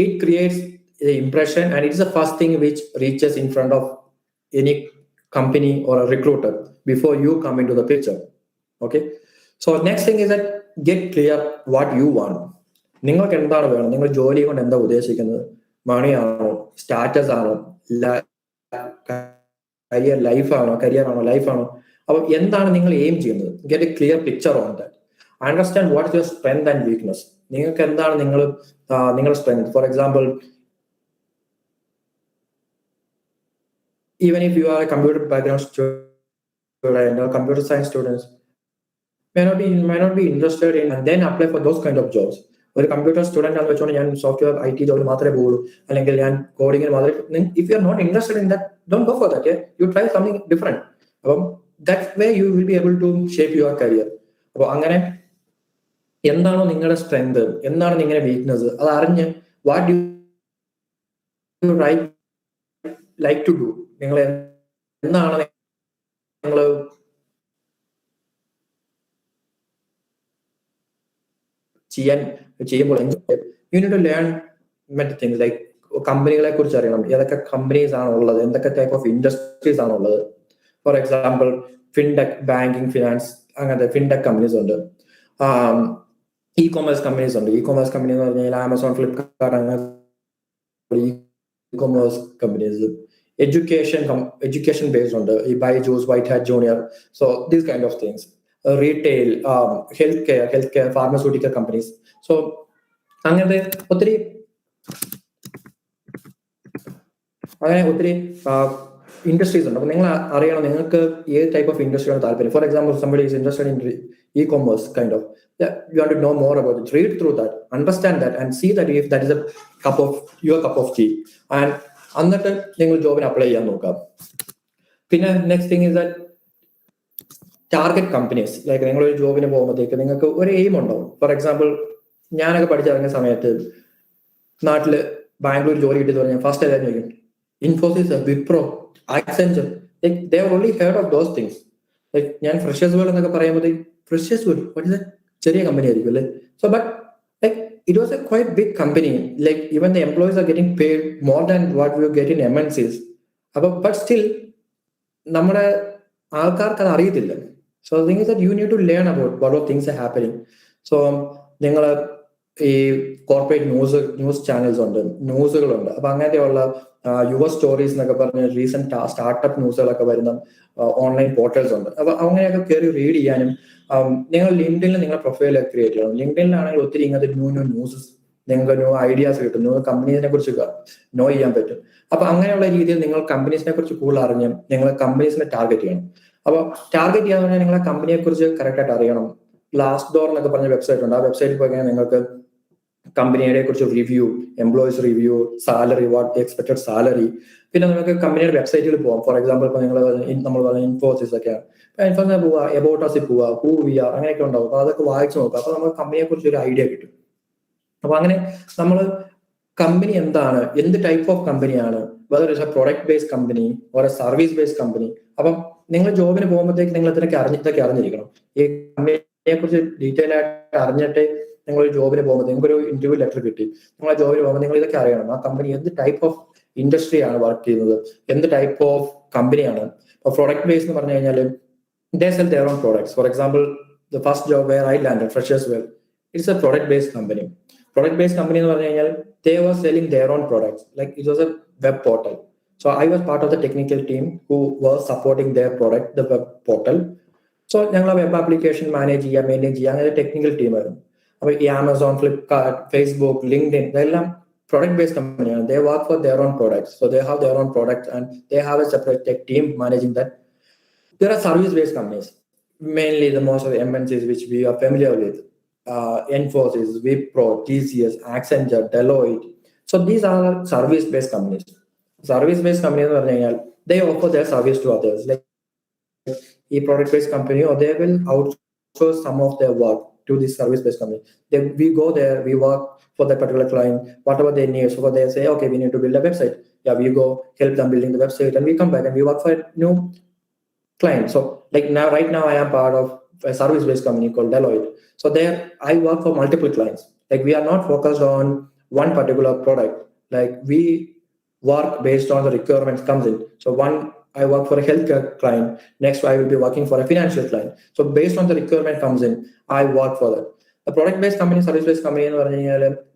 it creates the impression, and it's the first thing which reaches in front of any company or a recruiter before you come into the picture. Okay, so next thing is that get clear what you want. നിങ്ങൾക്ക് എന്താണ് വേണം, നിങ്ങൾ ജോലി കൊണ്ട് എന്താ ഉദ്ദേശിക്കുന്നത്? മണി ആണോ, status ആണോ, കരിയർ ആണോ, ലൈഫാണോ? അപ്പൊ എന്താണ് നിങ്ങൾ എയിം ചെയ്യുന്നത്? Get A clear picture on that. Understand what is your strength and weakness. നിങ്ങൾക്ക് എന്താണ് നിങ്ങളുടെ strength? For example, even if you are a computer background student or computer science students may not be interested in, and then apply for those kind of jobs. ഒരു computer student ആണെന്ന് വെച്ചോണ്ട് ഞാൻ software IT ജോബിൽ മാത്രമേ പോകുള്ളൂ, അല്ലെങ്കിൽ ഞാൻ കോഡിങ്ങിന് മാത്രമേ. If you are not interested in that, don't go for that. You try something different. അപ്പം that way you will be able to shape your career. അപ്പോൾ അങ്ങനെ എന്താണോ നിങ്ങളുടെ സ്ട്രെങ്ത്, എന്താണ് നിങ്ങളുടെ വീക്ക്നെസ്, അത് അറിഞ്ഞ് what you like to do, നിങ്ങൾ എന്താണ് നിങ്ങൾ ചെയ്യുമ്പോൾ യു നീഡ് ടു ലേൺ മറ്റ് തിങ്സ്. ലൈക്ക് കമ്പനികളെ കുറിച്ച് അറിയണം, ഏതൊക്കെ കമ്പനീസ് ആണ് ഉള്ളത്, എന്തൊക്കെ ടൈപ്പ് ഓഫ് ഇൻഡസ്ട്രീസ് ആണ് ഉള്ളത്. For example fintech, banking, finance, അങ്ങനത്തെ ഫിൻടെക് കമ്പനീസ് ഉണ്ട്. ഇ-കൊമേഴ്സ് കമ്പനീസ് ഉണ്ട്. ഇ-കൊമേഴ്സ് കമ്പനി എന്ന് പറഞ്ഞു കഴിഞ്ഞാൽ ആമസോൺ, ഫ്ലിപ്കാർട്ട്, അങ്ങനെ e-commerce companies. Education based on the Byju's, White Hat Junior, so these kind of things. Retail, healthcare, pharmaceutical companies. So അങ്ങനെ ഒത്തിരി industries ഉണ്ട്. അപ്പൊ നിങ്ങൾ അറിയണം നിങ്ങൾക്ക് ഏത് ടൈപ്പ് ഓഫ് ഇൻഡസ്ട്രിയാണ് താല്പര്യം. Four example, somebody is interested in e-commerce kind of, you want to know more about it, read through that, understand that, and see that if that is your cup of tea, and എന്നിട്ട് നിങ്ങൾ ജോബിന് apply ചെയ്യാൻ നോക്കാം. പിന്നെ next thing is that target companies. Like നിങ്ങളൊരു ജോബിന് പോകുമ്പോഴത്തേക്ക് നിങ്ങൾക്ക് ഒരു എയിം ഉണ്ടാവും. ഫോർ എക്സാമ്പിൾ, ഞാനൊക്കെ പഠിച്ചിറങ്ങിയ സമയത്ത് നാട്ടില് ബാംഗ്ലൂർ ജോലി കിട്ടിയെന്ന് പറഞ്ഞാൽ ഫസ്റ്റ് എല്ലാവരും ചോദിക്കും Infosys, Wipro, Accenture. Like they are only heard of those things. Like ഞാൻ ഫ്രഷേഴ്സ് വേൾഡ് എന്നൊക്കെ പറയുമ്പോഴത്തേക്ക് freshers world what is that, ചെറിയ കമ്പനി ആയിരിക്കും അല്ലേ. So but like it was a quite big company, like even the employees are getting paid more than what we get in MNCs, but still നമ്മുടെ ആൾക്കാർക്ക് അത് അറിയത്തില്ല. So the thing is that you need to learn about what all things are happening. So നിങ്ങൾ ഈ corporate news channels ഉണ്ട്, ന്യൂസുകളുണ്ട്. അപ്പൊ അങ്ങനത്തെയുള്ള your stories എന്നൊക്കെ പറഞ്ഞ റീസെന്റ് സ്റ്റാർട്ടപ്പ് ന്യൂസുകളൊക്കെ വരുന്ന ഓൺലൈൻ പോർട്ടൽസ് ഉണ്ട്. അപ്പൊ അങ്ങനെയൊക്കെ കയറി റീഡ് ചെയ്യാനും നിങ്ങൾ ലിങ്ക്ഡിനിൽ നിങ്ങളുടെ പ്രൊഫൈൽ ക്രിയേറ്റ് ചെയ്യണം. ലിങ്ക്ഡിനിലാണെങ്കിൽ ഒത്തിരി ഇങ്ങനത്തെ ന്യൂസസ് നിങ്ങൾക്ക് ന്യൂ ഐഡിയാസ് കിട്ടും, ന്യൂ കമ്പനീസിനെ കുറിച്ച് നോ ചെയ്യാൻ പറ്റും. അപ്പൊ അങ്ങനെയുള്ള രീതിയിൽ നിങ്ങൾ കമ്പനീസിനെ കുറിച്ച് കൂടുതൽ അറിഞ്ഞ് നിങ്ങൾ കമ്പനീസിനെ ടാർഗറ്റ് ചെയ്യണം. അപ്പോൾ ടാർഗറ്റ് ചെയ്യാന്ന് പറഞ്ഞാൽ നിങ്ങളെ കമ്പനിയെ കുറിച്ച് കറക്റ്റ് ആയിട്ട് അറിയണം. ലാസ്റ്റ് ഡോർ എന്നൊക്കെ പറഞ്ഞ വെബ്സൈറ്റ് ഉണ്ട്. ആ വെബ്സൈറ്റിൽ പോയി കഴിഞ്ഞാൽ നിങ്ങൾക്ക് കമ്പനിയെ കുറിച്ച് review, employees review, salary, what expected salary, പിന്നെ നിങ്ങൾക്ക് കമ്പനിയുടെ വെബ്സൈറ്റിൽ പോകാം. ഫോർ എക്സാമ്പിൾ ഇപ്പൊ നമ്മൾ പറഞ്ഞ ഇൻഫോസിസ് ഒക്കെയാണ്, ഇൻഫോസിസ് പോവുക, എബൌട്ടസിൽ പോവുക, ഹൂ വി ആർ, അങ്ങനെയൊക്കെ ഉണ്ടാവും. അപ്പൊ അതൊക്കെ വായിച്ചു നോക്കുക. അപ്പൊ നമുക്ക് കമ്പനിയെ കുറിച്ച് ഒരു ഐഡിയ കിട്ടും. അപ്പൊ അങ്ങനെ നമ്മൾ കമ്പനി എന്താണ്, എന്ത് ടൈപ്പ് ഓഫ് കമ്പനിയാണ്, whether it's A product based company or A service based company. അപ്പം നിങ്ങൾ ജോബിന് പോകുമ്പോഴത്തേക്ക് നിങ്ങൾ ഇതൊക്കെ അറിഞ്ഞിരിക്കണം. ഈ കമ്പനിയെ കുറിച്ച് ഡീറ്റെയിൽ ആയിട്ട് അറിഞ്ഞിട്ട് നിങ്ങൾ ഒരു ജോബിന് പോകുമ്പോൾ, നിങ്ങൾക്ക് ഒരു ഇന്റർവ്യൂ ലെറ്റർ കിട്ടി, നിങ്ങൾ ആ ജോബിന് പോകുമ്പോൾ നിങ്ങൾ ഇതൊക്കെ അറിയണം. ആ കമ്പനി എന്ത് ടൈപ്പ് ഓഫ് ഇൻഡസ്ട്രി ആണ് വർക്ക് ചെയ്യുന്നത്, എന്ത് ടൈപ്പ് ഓഫ് കമ്പനിയാണ്. ഇപ്പൊ പ്രൊഡക്റ്റ് ബേസ് എന്ന് പറഞ്ഞു കഴിഞ്ഞാൽ they sell their own products. For example, the first job where I landed, Freshers Well, it's a product based company. Product based company എന്ന് പറഞ്ഞു കഴിഞ്ഞാൽ they were selling their own products. Like it was a web portal. So I was part of the technical team who was supporting their product, the web portal. So ഞങ്ങൾ web application manage ചെയ്യുക, maintain ചെയ്യുക, അങ്ങനെ technical ടീമായിരുന്നു. അപ്പൊ ഈ Amazon, Flipkart, Facebook, LinkedIn, ഇതെല്ലാം product based companies. They work for their own products. So they have their own products and they have a separate tech team managing that. There are service based companies, mainly the most of the MNCs which we are familiar with, Infosys, Wipro, TCS, Accenture, Deloitte. So these are service based companies. Service based companies, they offer their service to others, like a product based company, or they will outsource some of their work to this service based company. We go there, we work for that particular client, whatever they need. So they say, okay, we need to build a website. Yeah, we go help them building the website, and we come back and we work for a new client. So like right now I am part of a service based company called Deloitte. So there I work for multiple clients. Like we are not focused on one particular product. Like we work based on the requirements comes in. So I work for a healthcare client. Next I will be working for a financial client. So based on the requirement comes in, I work for that. A product based company, service based company,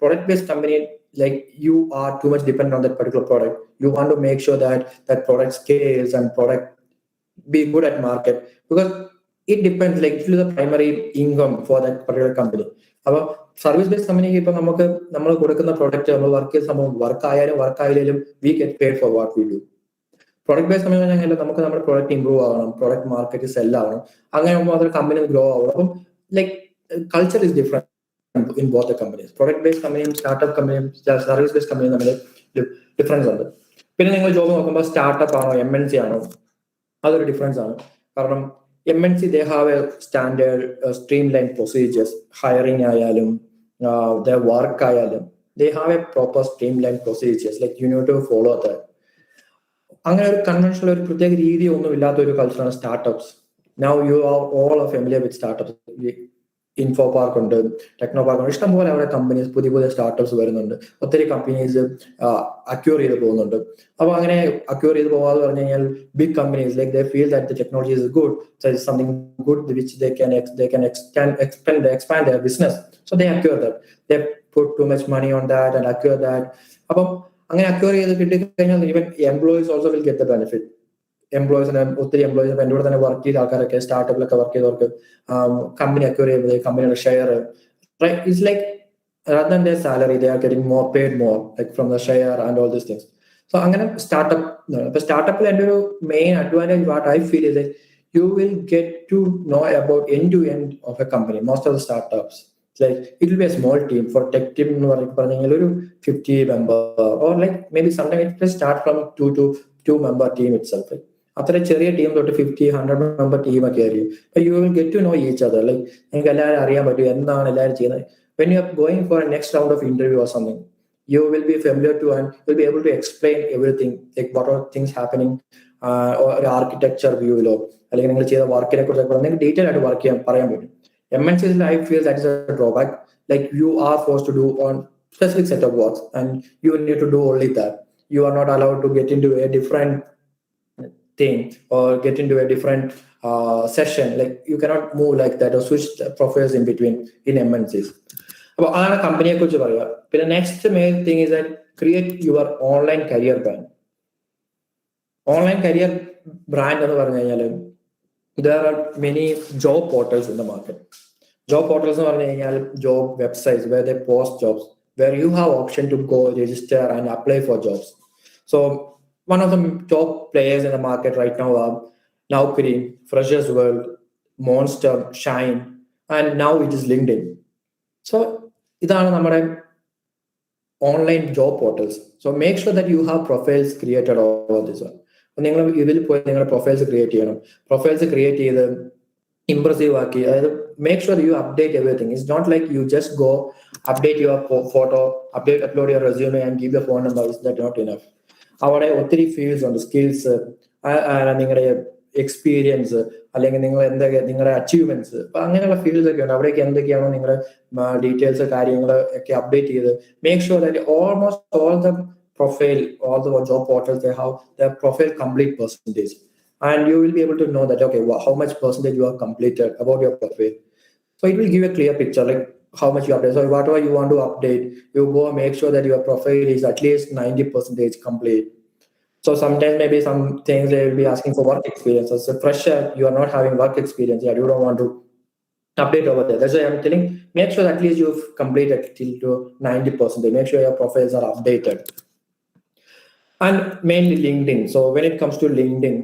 product based company, like you are too much dependent on that particular product. You want to make sure that that product scales and product be good at market, because it depends, like it is the primary income for that particular company. Our service based company ipo nammal kodukkunna product nammal work ചെയ്ത സംഭവം work ആയാലും we get paid for what we do. Product based company പറഞ്ഞാൽ നമുക്ക് നമ്മുടെ product improve ആവണം, product market cell ആവണം, അങ്ങനെ ആകുമ്പോൾ കമ്പനി ഗ്രോ ആവണം. അപ്പം like culture is different in both the companies. Product based company, startup company, service based company തമ്മിൽ ഡിഫറൻസ് ഉണ്ട്. പിന്നെ നിങ്ങൾ ജോബ് നോക്കുമ്പോൾ സ്റ്റാർട്ടപ്പ് ആണോ MNC ആണോ, അതൊരു ഡിഫറൻസ് ആണ്. കാരണം MNC they have a standard streamlined procedures, hiring ആയാലും their work ആയാലും they have a proper streamlined procedures, like you need to follow that. അങ്ങനെ ഒരു കൺവെൻഷണൽ ഒരു പ്രത്യേക രീതി ഒന്നും ഇല്ലാത്ത ഒരു കൾച്ചറാണ് startups. Now you are all familiar with startups. Infopark ഉണ്ട്, ടെക്നോ പാർക്ക് ഉണ്ട്, ഇഷ്ടംപോലെ അവിടെ കമ്പനീസ്, പുതിയ സ്റ്റാർട്ടപ്സ് വരുന്നുണ്ട്. ഒത്തിരി കമ്പനീസ് അക്യൂർ ചെയ്ത് പോകുന്നുണ്ട്. അപ്പൊ അങ്ങനെ അക്യൂർ ചെയ്ത് പോകാതെ പറഞ്ഞു കഴിഞ്ഞാൽ big companies like they feel that the technology is good, something good which they can expand their business. So they acquire that. They put too much money on that and acquire that. അപ്പം അങ്ങനെ acquire ചെയ്ത് കിട്ടിക്കഴിഞ്ഞാൽ even employees also will get the benefit. ഒത്തിരി employees എൻ്റെ കൂടെ തന്നെ work ചെയ്ത ആൾക്കാരൊക്കെ, സ്റ്റാർട്ടപ്പിലൊക്കെ വർക്ക് ചെയ്തവർക്ക് കമ്പനി അക്യൂർ ചെയ്യുന്നത്, കമ്പനിയുടെ share, it's like rather than their salary they are getting paid more, like from the share and all these things. So അങ്ങനെ സ്റ്റാർട്ടപ്പിൽ എൻ്റെ ഒരു main advantage what I feel is that you will get to know about end to end of a company. Most of the startups, like it will be a small team. For tech team എന്ന് പറഞ്ഞാൽ ഒരു 50 member, or like maybe sometimes it will start from 2 member team itself. അത്ര ചെറിയ team തൊട്ട് 50-100 member team ഒക്കെ ആയിരിക്കും. You will get to know each other. Like നിങ്ങൾക്ക് എല്ലാവരും അറിയാൻ പറ്റും എന്താണ് എല്ലാവരും ചെയ്യുന്നത്. When you are going for a next round of interview or something, you will be familiar to and will be able to explain everything, like what are things happening, or architecture view ലോ അല്ലെങ്കിൽ നിങ്ങൾ ചെയ്ത വർക്കിനെ കുറിച്ച് നിങ്ങൾക്ക് detail ആയിട്ട് work ചെയ്യാൻ പറയാൻ പറ്റും. MNCs I feel that is a drawback. Like you are forced to do on specific set of works and you need to do only that. You are not allowed to get into a different thing or get into a different session. Like you cannot move like that or switch the profiles in between in MNCs. അപ്പോൾ അതാണ് കമ്പനിയെ കുറിച്ച് പറയുക. പിന്നെ next main thing is that create your online career brand. Online career brand എന്ന് പറഞ്ഞു കഴിഞ്ഞാൽ there are many job portals in the market. Job portals എന്ന് പറഞ്ഞു കഴിഞ്ഞാൽ job websites where they post jobs. where you have option to go register and apply for jobs. So one of the top players in the market right now are Naukri, Freshers World, Monster, Shine, and now it is LinkedIn. So ഇതാണ് നമ്മുടെ online job portals. So make sure that you have profiles created over this one. നിങ്ങൾ ഇതിൽ പോയി നിങ്ങളുടെ profiles create ചെയ്യണം. Profiles create ചെയ്ത് impressive ആക്കി, അതായത് make sure you update everything. It's not like you just go update your photo, upload your resume and give your phone number. Is that not enough? അവിടെ ഒത്തിരി fields ഉണ്ട്. Skills, നിങ്ങളുടെ experience, അല്ലെങ്കിൽ നിങ്ങൾ എന്തൊക്കെ നിങ്ങളുടെ അച്ചീവ്മെന്റ്സ്, അപ്പൊ അങ്ങനെയുള്ള ഫീൽഡ്സ് ഒക്കെ ഉണ്ട്. അവിടേക്ക് എന്തൊക്കെയാണോ നിങ്ങളുടെ ഡീറ്റെയിൽസ് കാര്യങ്ങൾ ഒക്കെ അപ്ഡേറ്റ് ചെയ്ത് make sure that almost all the profile, all the job portals, they have their profile complete percentage, and you will be able to know that okay, how much percentage you have completed about your profile. So it will give a clear picture like how much you update. So whatever you want to update, you go make sure that your profile is at least 90% complete. So sometimes maybe some things they will be asking for work experience. As a fresher, you are not having work experience yet, you don't want to update over there. That's why I'm telling, make sure at least you've completed till to 90%. Make sure your profiles are updated. And mainly LinkedIn. So when it comes to LinkedIn,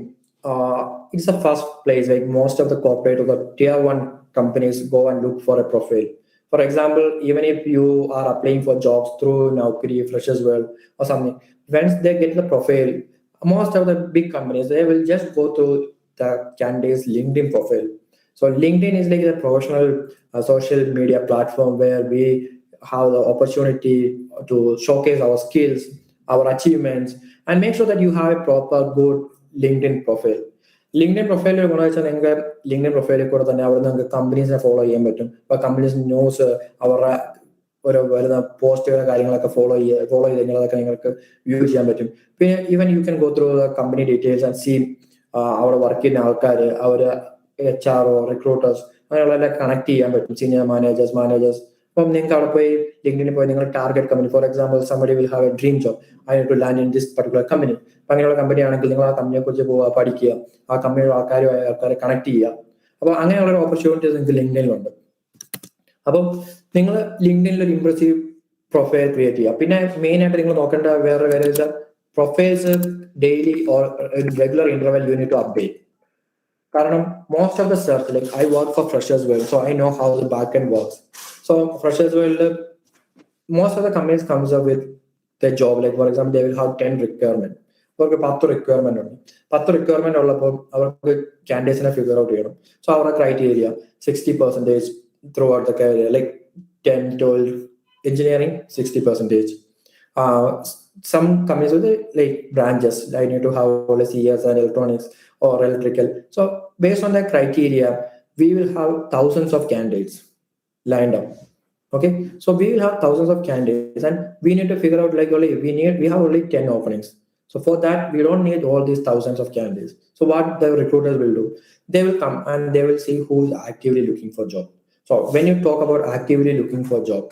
it's the first place like most of the corporate or the tier 1 companies go and look for a profile. For example, even if you are applying for jobs through Naukri, Freshers World or something, once they get the profile, most of the big companies, they will just go to the candidate's LinkedIn profile. So LinkedIn is like a professional social media platform where we have the opportunity to showcase our skills, our achievements, and make sure that you have a proper good LinkedIn profile. LinkedIn profile ഗുണം വെച്ചാൽ നിങ്ങൾക്ക് LinkedIn പ്രൊഫൈലിൽ കൂടെ തന്നെ അവിടെ നിങ്ങൾക്ക് കമ്പനീസിനെ follow ചെയ്യാൻ പറ്റും. അപ്പൊ കമ്പനീസ് ന്യൂസ്, അവരുടെ ഒരു വരുന്ന പോസ്റ്റുകൾ കാര്യങ്ങളൊക്കെ ഫോളോ ചെയ്ത് കഴിഞ്ഞാൽ അതൊക്കെ നിങ്ങൾക്ക് വ്യൂ ചെയ്യാൻ പറ്റും. പിന്നെ even you can go through the company details and see അവിടെ വർക്ക് ചെയ്യുന്ന ആൾക്കാർ, അവർ HR റിക്രൂട്ടേഴ്സ് അങ്ങനെയുള്ളതെല്ലാം കണക്ട് ചെയ്യാൻ പറ്റും. Senior managers. അപ്പം നിങ്ങൾക്ക് അവിടെ പോയി ലിങ്ക്ഡിനിൽ പോയി നിങ്ങൾ target company, for example somebody will have a dream job, I need to land in this particular company. അപ്പൊ അങ്ങനെയുള്ള കമ്പനി ആണെങ്കിൽ നിങ്ങൾ ആ കമ്പനിയെ കുറിച്ച് പോവുക, പഠിക്കുക, ആ കമ്പനിയുടെ ആൾക്കാരെ കണക്ട് ചെയ്യുക. അപ്പൊ അങ്ങനെയുള്ള ഓപ്പർച്യൂണിറ്റീസ് നിങ്ങൾക്ക് ലിങ്ക്ഡിനിലുണ്ട്. അപ്പം നിങ്ങൾ ലിങ്ക്ഡിനിൽ ഒരു ഇംപ്രസീവ് പ്രൊഫൈൽ ക്രിയേറ്റ് ചെയ്യുക. പിന്നെ മെയിൻ ആയിട്ട് നിങ്ങൾ നോക്കേണ്ട വേറെ കാര്യം വെച്ചാൽ profiles daily or regular interval you need to update. കാരണം most of the search, like I work for Freshers World, so I know how the back end works. So freshers world, most of the companies comes up with their job, like for example they will have 10 requirement, അവർക്ക് 10 requirement ഉണ്ട്. 10 requirement ഉള്ളപ്പോൾ അവർക്ക് കാൻഡിഡേറ്റ്സിനെ figure out ചെയ്യണം. So അവരുടെ criteria 60% through out the career, like 10, 12 engineering, 60%. Some companies with like branches, I need to have all CS and electronics or electrical. So based on that criteria, we will have thousands of candidates lined up. Okay, so we will have thousands of candidates and we need to figure out like we have only 10 openings. So for that we don't need all these thousands of candidates. So what the recruiters will do, they will come and they will see who is actively looking for job. So when you talk about actively looking for job,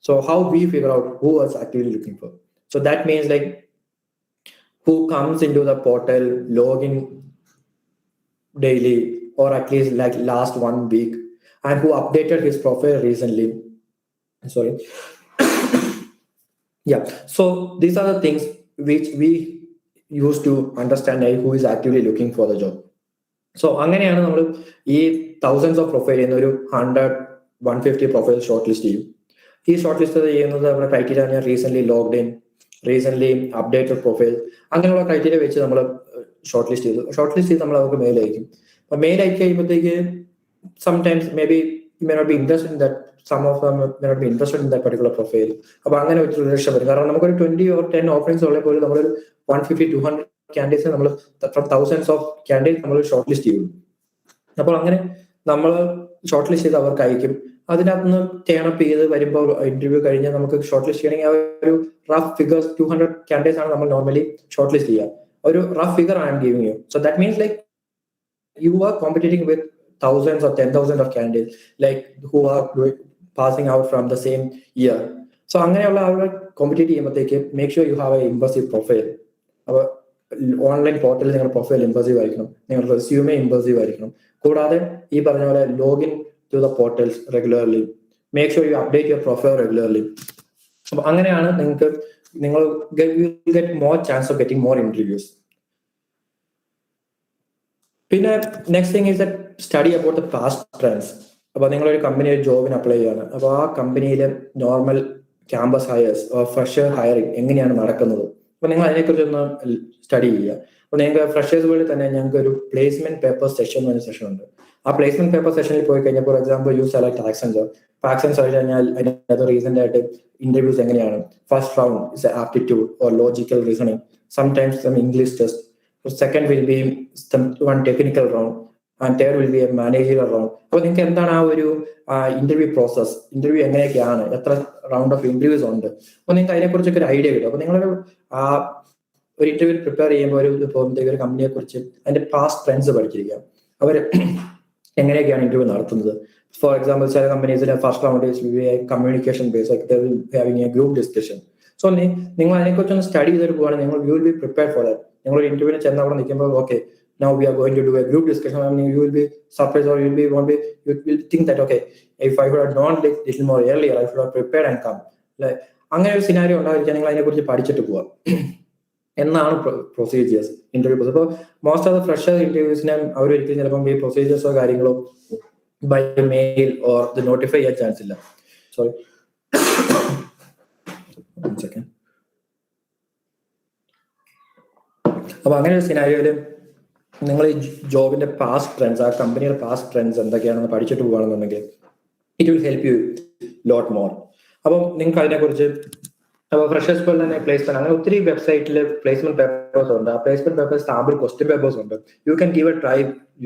so how we figure out who is actively looking for? So that means like who comes into the portal, login daily or at least like last 1 week, and who updated his profile recently. Sorry. Yeah. So these are the things which we use to understand who is actively looking for the job. So അങ്ങനെയാണ് നമ്മൾ ഈ thousands of profile ഒരു 100-150 profile short list ചെയ്യും. ഈ short list ചെയ്യുന്നത് നമ്മുടെ criteria recent logged in, recent updated profile, അങ്ങനെയുള്ള criteria വെച്ച് നമ്മൾ ഷോർട്ട് ലിസ്റ്റ് ചെയ്ത് നമ്മൾ അവർക്ക് മെയിൽ അയക്കും. അപ്പൊ മെയിൽ അയച്ചു കഴിയുമ്പോഴത്തേക്ക് sometimes maybe you may not be interested in that, some of them may not be interested in that particular profile. അപ്പൊ അങ്ങനെ ഒരു രക്ഷപ്പെടും. കാരണം നമുക്കൊരു 20 or 10 ഓപ്പണിംഗ്സ് ഉള്ള പോലെ നമ്മളൊരു 150-200 കാൻഡിഡേറ്റ്സ് നമ്മൾ ഫ്രം thousands of candidates നമ്മൾ ഷോർട്ട് ലിസ്റ്റ് ചെയ്യും. അപ്പോൾ അങ്ങനെ നമ്മൾ ഷോർട്ട് ലിസ്റ്റ് ചെയ്ത് അവർക്ക് അയക്കും. അതിനകത്ത് നിന്ന് ടേണപ്പ് ചെയ്ത് വരുമ്പോൾ ഇന്റർവ്യൂ കഴിഞ്ഞാൽ നമുക്ക് ഷോർട്ട് ലിസ്റ്റ് ചെയ്യണമെങ്കിൽ ആ ഒരു റഫ് ഫിഗേഴ്സ് 200 കാൻഡിഡേറ്റ്സ് ആണ് നമ്മൾ നോർമലി ഷോർട്ട് ലിസ്റ്റ് ചെയ്യുക. ഒരു rough figure I am giving you. So that means like you are competing with thousands or 10,000 of candidates like who are passing out from the same year. So അങ്ങനെയുള്ള ആളുകൾ compete ചെയ്യുമ്പോഴത്തേക്ക് make sure you have A impressive profile. അപ്പോൾ online പോർട്ടലിൽ നിങ്ങളുടെ profile impressive ആയിരിക്കണം, നിങ്ങളുടെ resume impressive ആയിരിക്കണം. കൂടാതെ ഈ പറഞ്ഞ പോലെ login to the portals regularly. Make sure you update your profile regularly. അപ്പൊ അങ്ങനെയാണ് നിങ്ങൾ get more chance of getting more interviews. പിന്നെ next thing is that study about the past trends. അപ്പൊ നിങ്ങളൊരു കമ്പനി ജോബിന് അപ്ലൈ ചെയ്യാണ്. അപ്പൊ ആ കമ്പനിയിലെ normal campus hires fresher hiring എങ്ങനെയാണ് നടക്കുന്നത്, അപ്പൊ നിങ്ങൾ അതിനെക്കുറിച്ച് ഒന്ന് സ്റ്റഡി ചെയ്യുക. അപ്പൊ നിങ്ങൾക്ക് ഫ്രഷേഴ്സ് വേൾഡിൽ തന്നെ ഞങ്ങൾക്ക് ഒരു പ്ലേസ്മെന്റ് പേപ്പർ സെഷൻ എന്ന സെഷൻ ഉണ്ട്. ആ പ്ലേസ്മെന്റ് പേപ്പർ സെഷനിൽ പോയി കഴിഞ്ഞാൽ for example you select Accenture. Accenture കഴിഞ്ഞാൽ അതിനകത്ത് റീസെന്റ് ആയിട്ട് ഇന്റർവ്യൂസ് എങ്ങനെയാണ്. First round is aptitude or logical reasoning, sometimes some English test. Second will be one technical round and third will be a managerial round. അപ്പൊ നിങ്ങൾക്ക് എന്താണ് ആ ഒരു interview process, interview എങ്ങനെയൊക്കെയാണ്, എത്ര റൗണ്ട് ഓഫ് ഇന്റർവ്യൂസ് ഉണ്ട്, അപ്പൊ നിങ്ങൾക്ക് അതിനെക്കുറിച്ചൊക്കെ ഒരു ഐഡിയ കിട്ടും. അപ്പൊ നിങ്ങളൊരു ഒരു ഇന്റർവ്യൂ പ്രിപ്പയർ ചെയ്യുമ്പോൾ ഒരു കമ്പനിയെ കുറിച്ച് അതിന്റെ പാസ്റ്റ് ട്രെൻഡ്സ് പഠിച്ചിരിക്കുക. അവർ എങ്ങനെയൊക്കെയാണ് ഇന്റർവ്യൂ നടത്തുന്നത്. ഫോർ എക്സാമ്പിൾ ചില കമ്പനീസിലെ first round communication base, having a group discussion. So നിങ്ങൾ അതിനെക്കുറിച്ചൊന്ന് സ്റ്റഡി ചെയ്തിട്ട് പോവുകയാണെങ്കിൽ നിങ്ങൾ you will be prepare for that. നിങ്ങൾ ഒരു ഇന്റർവ്യൂവിന് ചെന്ന് അവിടെ നിൽക്കുമ്പോൾ okay now we are going to do a group discussion, I mean, you will be surprised or you will think that okay, if I would have known this little more earlier, I should have prepared and come. Like അങ്ങനെ ഒരു scenario ഉണ്ടായിരിക്കാൻ നിങ്ങൾ അതിനെക്കുറിച്ച് പഠിച്ചിട്ട് പോവാം എന്നാണ് procedures, interview process. അപ്പോൾ most of the fresher ഇന്റർവ്യൂസിനെ അവർ ഒരിക്കലും ചിലപ്പം ഈ പ്രൊസീജിയേഴ്സോ കാര്യങ്ങളോ ബൈ മെയിൽ ഓർ ഇത് നോട്ടിഫൈ ചെയ്യാൻ ചാൻസ് ഇല്ല. സോറി, അപ്പൊ അങ്ങനെ ഒരു സിനാരിയോയില് നിങ്ങൾ ഈ ജോബിന്റെ പാസ്റ്റ് ട്രെൻഡ്സ്, ആ കമ്പനിയുടെ പാസ്റ്റ് ട്രെൻഡ്സ് എന്തൊക്കെയാണെന്ന് പഠിച്ചിട്ട് പോകുകയാണെന്നുണ്ടെങ്കിൽ it will help you lot more. അപ്പം നിങ്ങൾക്ക് അതിനെക്കുറിച്ച് അപ്പോൾ ഫ്രഷേഴ്സ് പോലെ തന്നെ പ്ലേസ്മെന്റ് അങ്ങനെ ഒത്തിരി വെബ്സൈറ്റിൽ പ്ലേസ്മെന്റ് പേപ്പേഴ്സ് ഉണ്ട്. ആ placement papers sample question papers ഉണ്ട്. You can give a try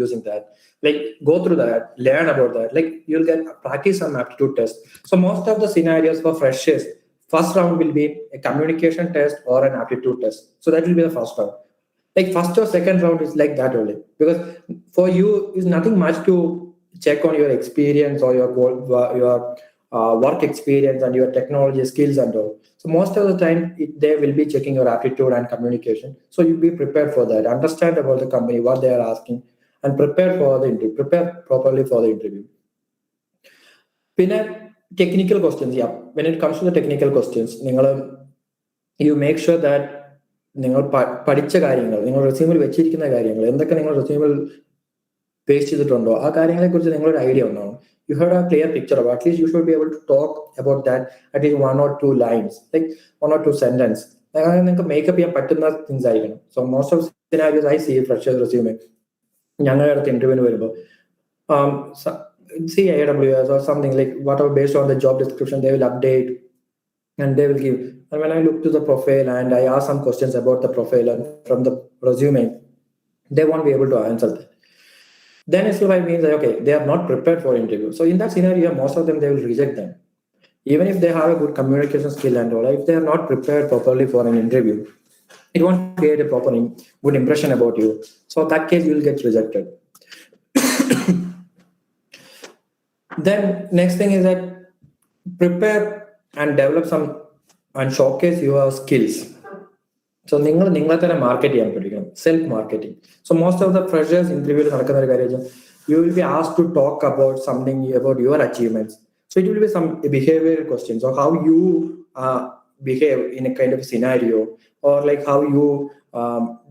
using that, like go through that, learn about that, like you'll get practice some aptitude test. So most of the scenarios for freshers, first round will be a communication test or an aptitude test. So that will be the first round. Like first or second round is like that only, because for you is nothing much to check on your experience or your work experience and your technology skills and all. So most of the time they will be checking your aptitude and communication. So you be prepared for that, understand about the company, what they are asking, and prepare for the interview, prepare properly for the interview. പിന്നെ technical questions, yeah, when it comes to the technical questions, you make sure that നിങ്ങൾ പഠിച്ച കാര്യങ്ങൾ, നിങ്ങൾ റെസ്യൂമിൽ വെച്ചിരിക്കുന്ന കാര്യങ്ങൾ, എന്തൊക്കെ നിങ്ങൾ റെസ്യൂമിൽ paste ചെയ്തിട്ടുണ്ടോ ആ കാര്യങ്ങളെ കുറിച്ച് നിങ്ങളൊരു ഐഡിയ ഉണ്ടാവും. You have a clear picture of, at least you should be able to talk about that at least 1 or 2 lines, like 1 or 2 sentences. നിങ്ങൾക്ക് മേക്കപ്പ് ചെയ്യാൻ പറ്റുന്ന തിങ്സ് ആയിരിക്കണം. So most of scenarios I see freshers resume ഞങ്ങളുടെ അടുത്ത് ഇന്റർവ്യൂവിന് വരുമ്പോൾ CAWS or something like whatever based on the job description they will update and they will give. And when I look to the profile and I ask some questions about the profile and from the resume, they won't be able to answer that. Then it means that okay, they are not prepared for interview. So in that scenario, most of them they will reject them, even if they have a good communication skill and all. If they are not prepared properly for an interview, it won't create a proper good impression about you. So in that case, you will get rejected. Then next thing is that prepare and develop some and showcase your skills. So നിങ്ങളെ തന്നെ market ചെയ്യാൻ പഠിക്കണം, self marketing. So most of the freshers ഇന്റർവ്യൂവിൽ നടക്കുന്ന ഒരു കാര്യം, you will be asked to talk about something about your achievements. So it will be some behavioural questions, or how you behave in a kind of scenario, or like how you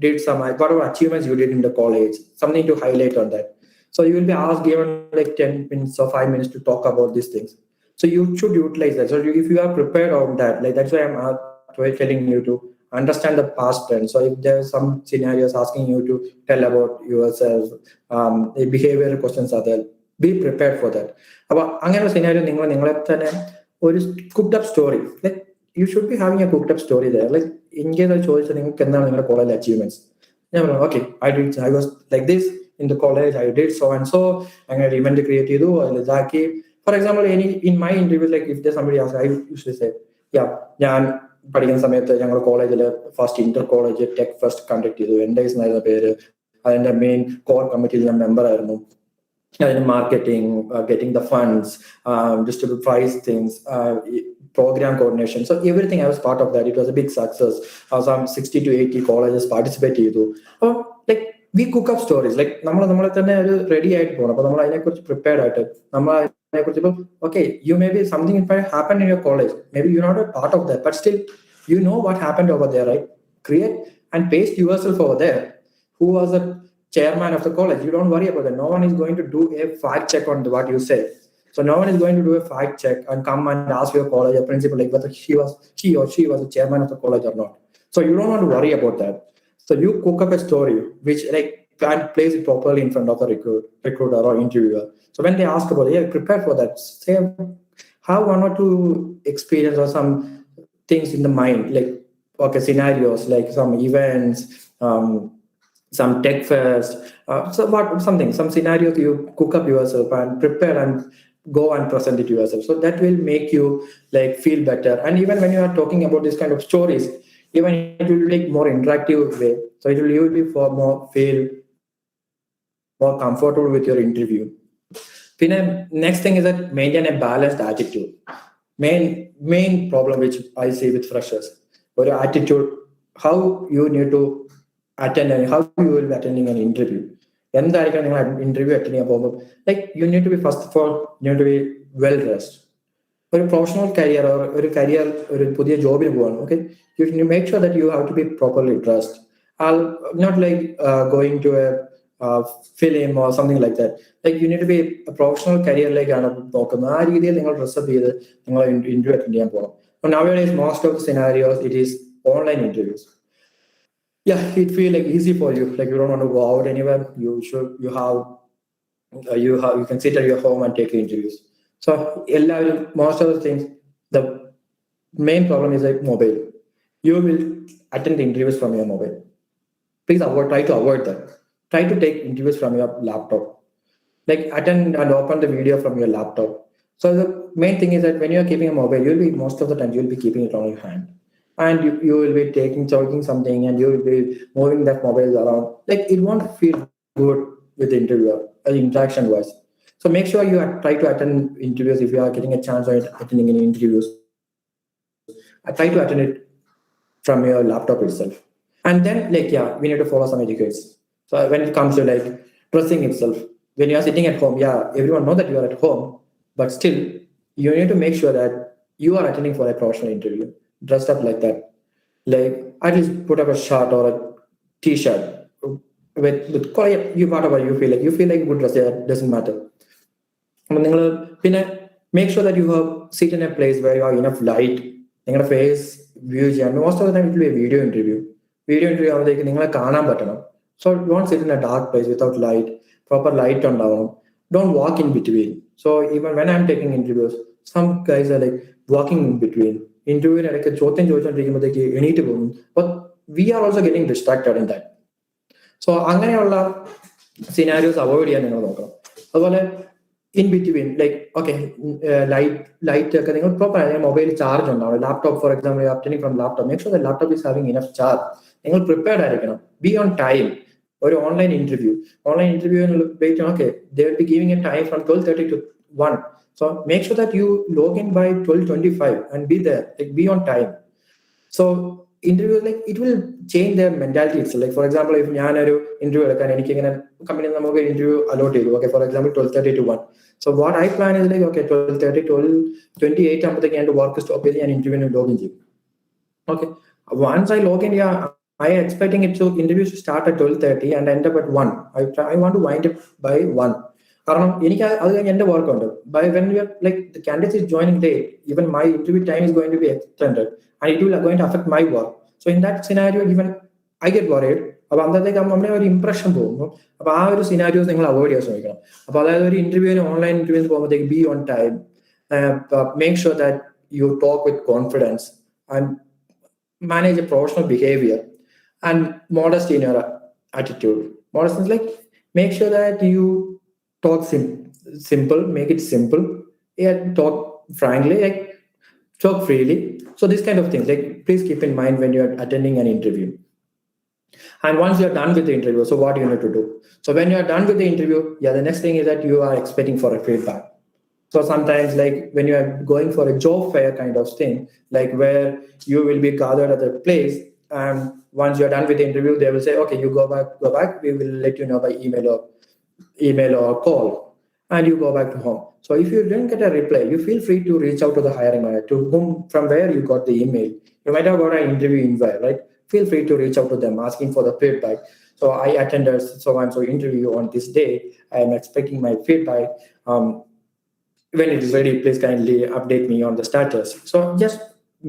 did some whatever achievements you did in the college, something to highlight on that. So you will be asked given like 10 minutes or 5 minutes to talk about these things. So you should utilize that. So if you are prepared on that, like that's why I'm telling you to understand the past trend. So if there are some scenarios asking you to tell about yourself, behavioral questions are there, be prepared for that. Appo angana scenario ningale thane oru cooked up story, like you should be having a cooked up story there. Like in case I chose ningalku endana ningale college achievements, okay, I was like this in the college, I did so and so, angane event create idu adaki. For example, in my interview, like if there's somebody else, I usually say, yeah, ഞാൻ പഠിക്കുന്ന സമയത്ത് ഞങ്ങൾ കോളേജിൽ first inter college tech fest conduct ചെയ്തു. NAAC എന്നായിരുന്ന പേര്. അതിന്റെ main core committee ഞാൻ മെമ്പർ ആയിരുന്നു. അതിന് marketing, getting the funds, distribute prize things, program coordination. So everything I was part of that. It was a big success. Some 60 to 80 colleges participate ചെയ്തു. Like we cook up stories. Like നമ്മളെ തന്നെ ഒരു ready ആയിട്ട് പോകണം. അപ്പൊ നമ്മൾ അതിനെക്കുറിച്ച് prepared ആയിട്ട് നമ്മൾ okay, you maybe something if happened in your college, maybe you're not a part of that, but still you know what happened over there, right? Create and paste yourself over there. Who was the chairman of the college? You don't worry about that. No one is going to do a fact check on what you say. So no one is going to do a fact check and come and ask your college or principal like whether he or she was the chairman of the college or not. So you don't want to worry about that. So you cook up a story which and place it properly in front of the recruiter or interviewer. So when they ask about it, prepare for that. Say have one or two experience or some things in the mind, like scenarios, like some events, some tech fest, some scenarios you cook up yourself and prepare and go and present it yourself. So that will make you feel better. And even when you are talking about this kind of stories, even it will be more interactive way. So you will be feel more comfortable with your interview. Next thing is that maintain a balanced attitude. Main problem which I see with freshers, or your attitude, how you need to attend and how you will be attending an interview. Interview attending you need to be, first of all, you need to be well dressed. For a professional career or a career or a job in one, okay, you need to make sure that you have to be properly dressed. I'll not going to a film or something like that. You need to be a professional career dress up interview attend. Nowadays, most of the scenarios it is online interviews. Yeah, it feel easy for you. You don't want to go out anywhere. You can sit at your home and take the interviews. So most of the things, the main problem is mobile. You will attend the interviews from your mobile. Please try to avoid that. Try to take interviews from your laptop. Attend and open the video from your laptop. So the main thing is that when you are keeping a mobile, most of the time you'll be keeping it on your hand. And you will be talking something and you will be moving that mobile around. It won't feel good with the interviewer, interaction wise. So make sure you try to attend interviews if you are getting a chance of attending any interviews. I try to attend it from your laptop itself. And then we need to follow some etiquettes. So when it comes to dressing itself, when you are sitting at home, everyone knows that you are at home, but still you need to make sure that you are attending for a professional interview. Dressed up like that, at least put up a shirt or a t-shirt with you, whatever you feel good dress. It doesn't matter. Make sure that you have sit in a place where you have enough light. Face view. Most of the time it will be a video interview. So don't sit in a dark place without light. Proper light on down. Don't walk in between. So even when I'm taking interviews, some guys are walking in between. Interview but we are also getting distracted in that. So scenarios avoid in between, light proper mobile charge on laptop, for example, you're attending from laptop. Make sure the laptop is having enough charge. Prepared, be on time. Or online interview, okay, they will be giving a time from 12:30 to 1. So make sure that you log in by 12:25 and be there, be on time. So interview, it will change their mentality itself. For example, if interview interview allowed, okay, for example, 12:30 to 1. So what I plan is 12:30, 12:28 work stop and interview login. Okay. Once I log in, I am expecting interviews to start at 12:30 and end up at 1. I want to wind up by 1. By when we are the candidate is joining late, even my interview time is going to be extended and it will going to affect my work. So in that scenario, even I get worried. Impression scenarios avoid interview online interviews be on time. Make sure that you talk with confidence and manage a professional behavior and modesty in your attitude. Modesty is make sure that you talk simple, make it simple, talk frankly, talk freely. So this kind of things, please keep in mind when you're attending an interview. And once you're done with the interview, so what do you need to do? So when you're done with the interview, the next thing is that you are expecting for a feedback. So sometimes when you are going for a job fair kind of thing, where you will be gathered at a place, and once you're done with the interview, they will say, okay, you go back, we will let you know by email or call. and you go back to home. So if you didn't get a reply, you feel free to reach out to the hiring manager, to whom, from where you got the email. You might have got an interview invite, right? Feel free to reach out to them, asking for the feedback. So I attended so and so interview on this day. I am expecting my feedback. When it is ready, please kindly update me on the status. So just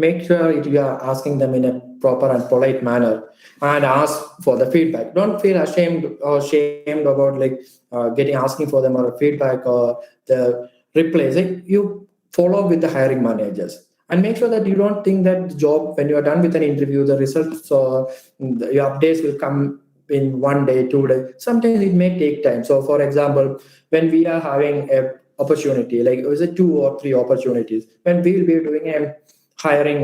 make sure you are asking them in a proper and polite manner, and ask for the feedback. Don't feel ashamed or shamed about asking for them or a feedback or the replies. Like, you follow with the hiring managers, and make sure that you don't think that the job, when you are done with an interview, the results or your updates will come in 1 day, 2 days. Sometimes it may take time. So for example, when we are having a opportunity, like is it 2 or 3 opportunities, when we will be doing a hiring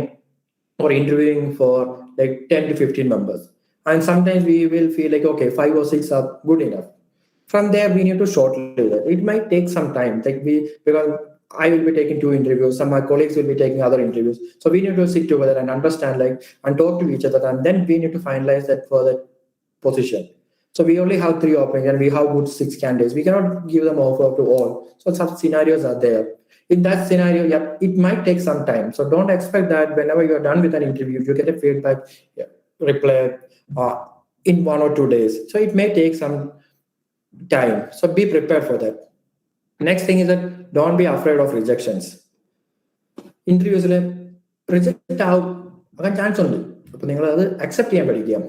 or interviewing for like 10 to 15 members, and sometimes we will feel like, okay, 5 or 6 are good enough. From there we need to shortlist it. It might take some time, because I will be taking 2 interviews, some of my colleagues will be taking other interviews, so we need to sit together and understand, and talk to each other, and then we need to finalize that for that position. So we only have 3 openings and we have good 6 candidates. We cannot give them offer to all. So such scenarios are there. In that scenario, yeah, it might take some time. So don't expect that whenever you're done with an interview, you get a feedback reply in 1 or 2 days. So it may take some time. So be prepared for that. Next thing is that don't be afraid of rejections. ഇന്റർവ്യൂസിൽ reject ആകാൻ chance ഉണ്ട്. അപ്പൊ നിങ്ങൾ അത് accept ചെയ്യാൻ പഠിക്കുക.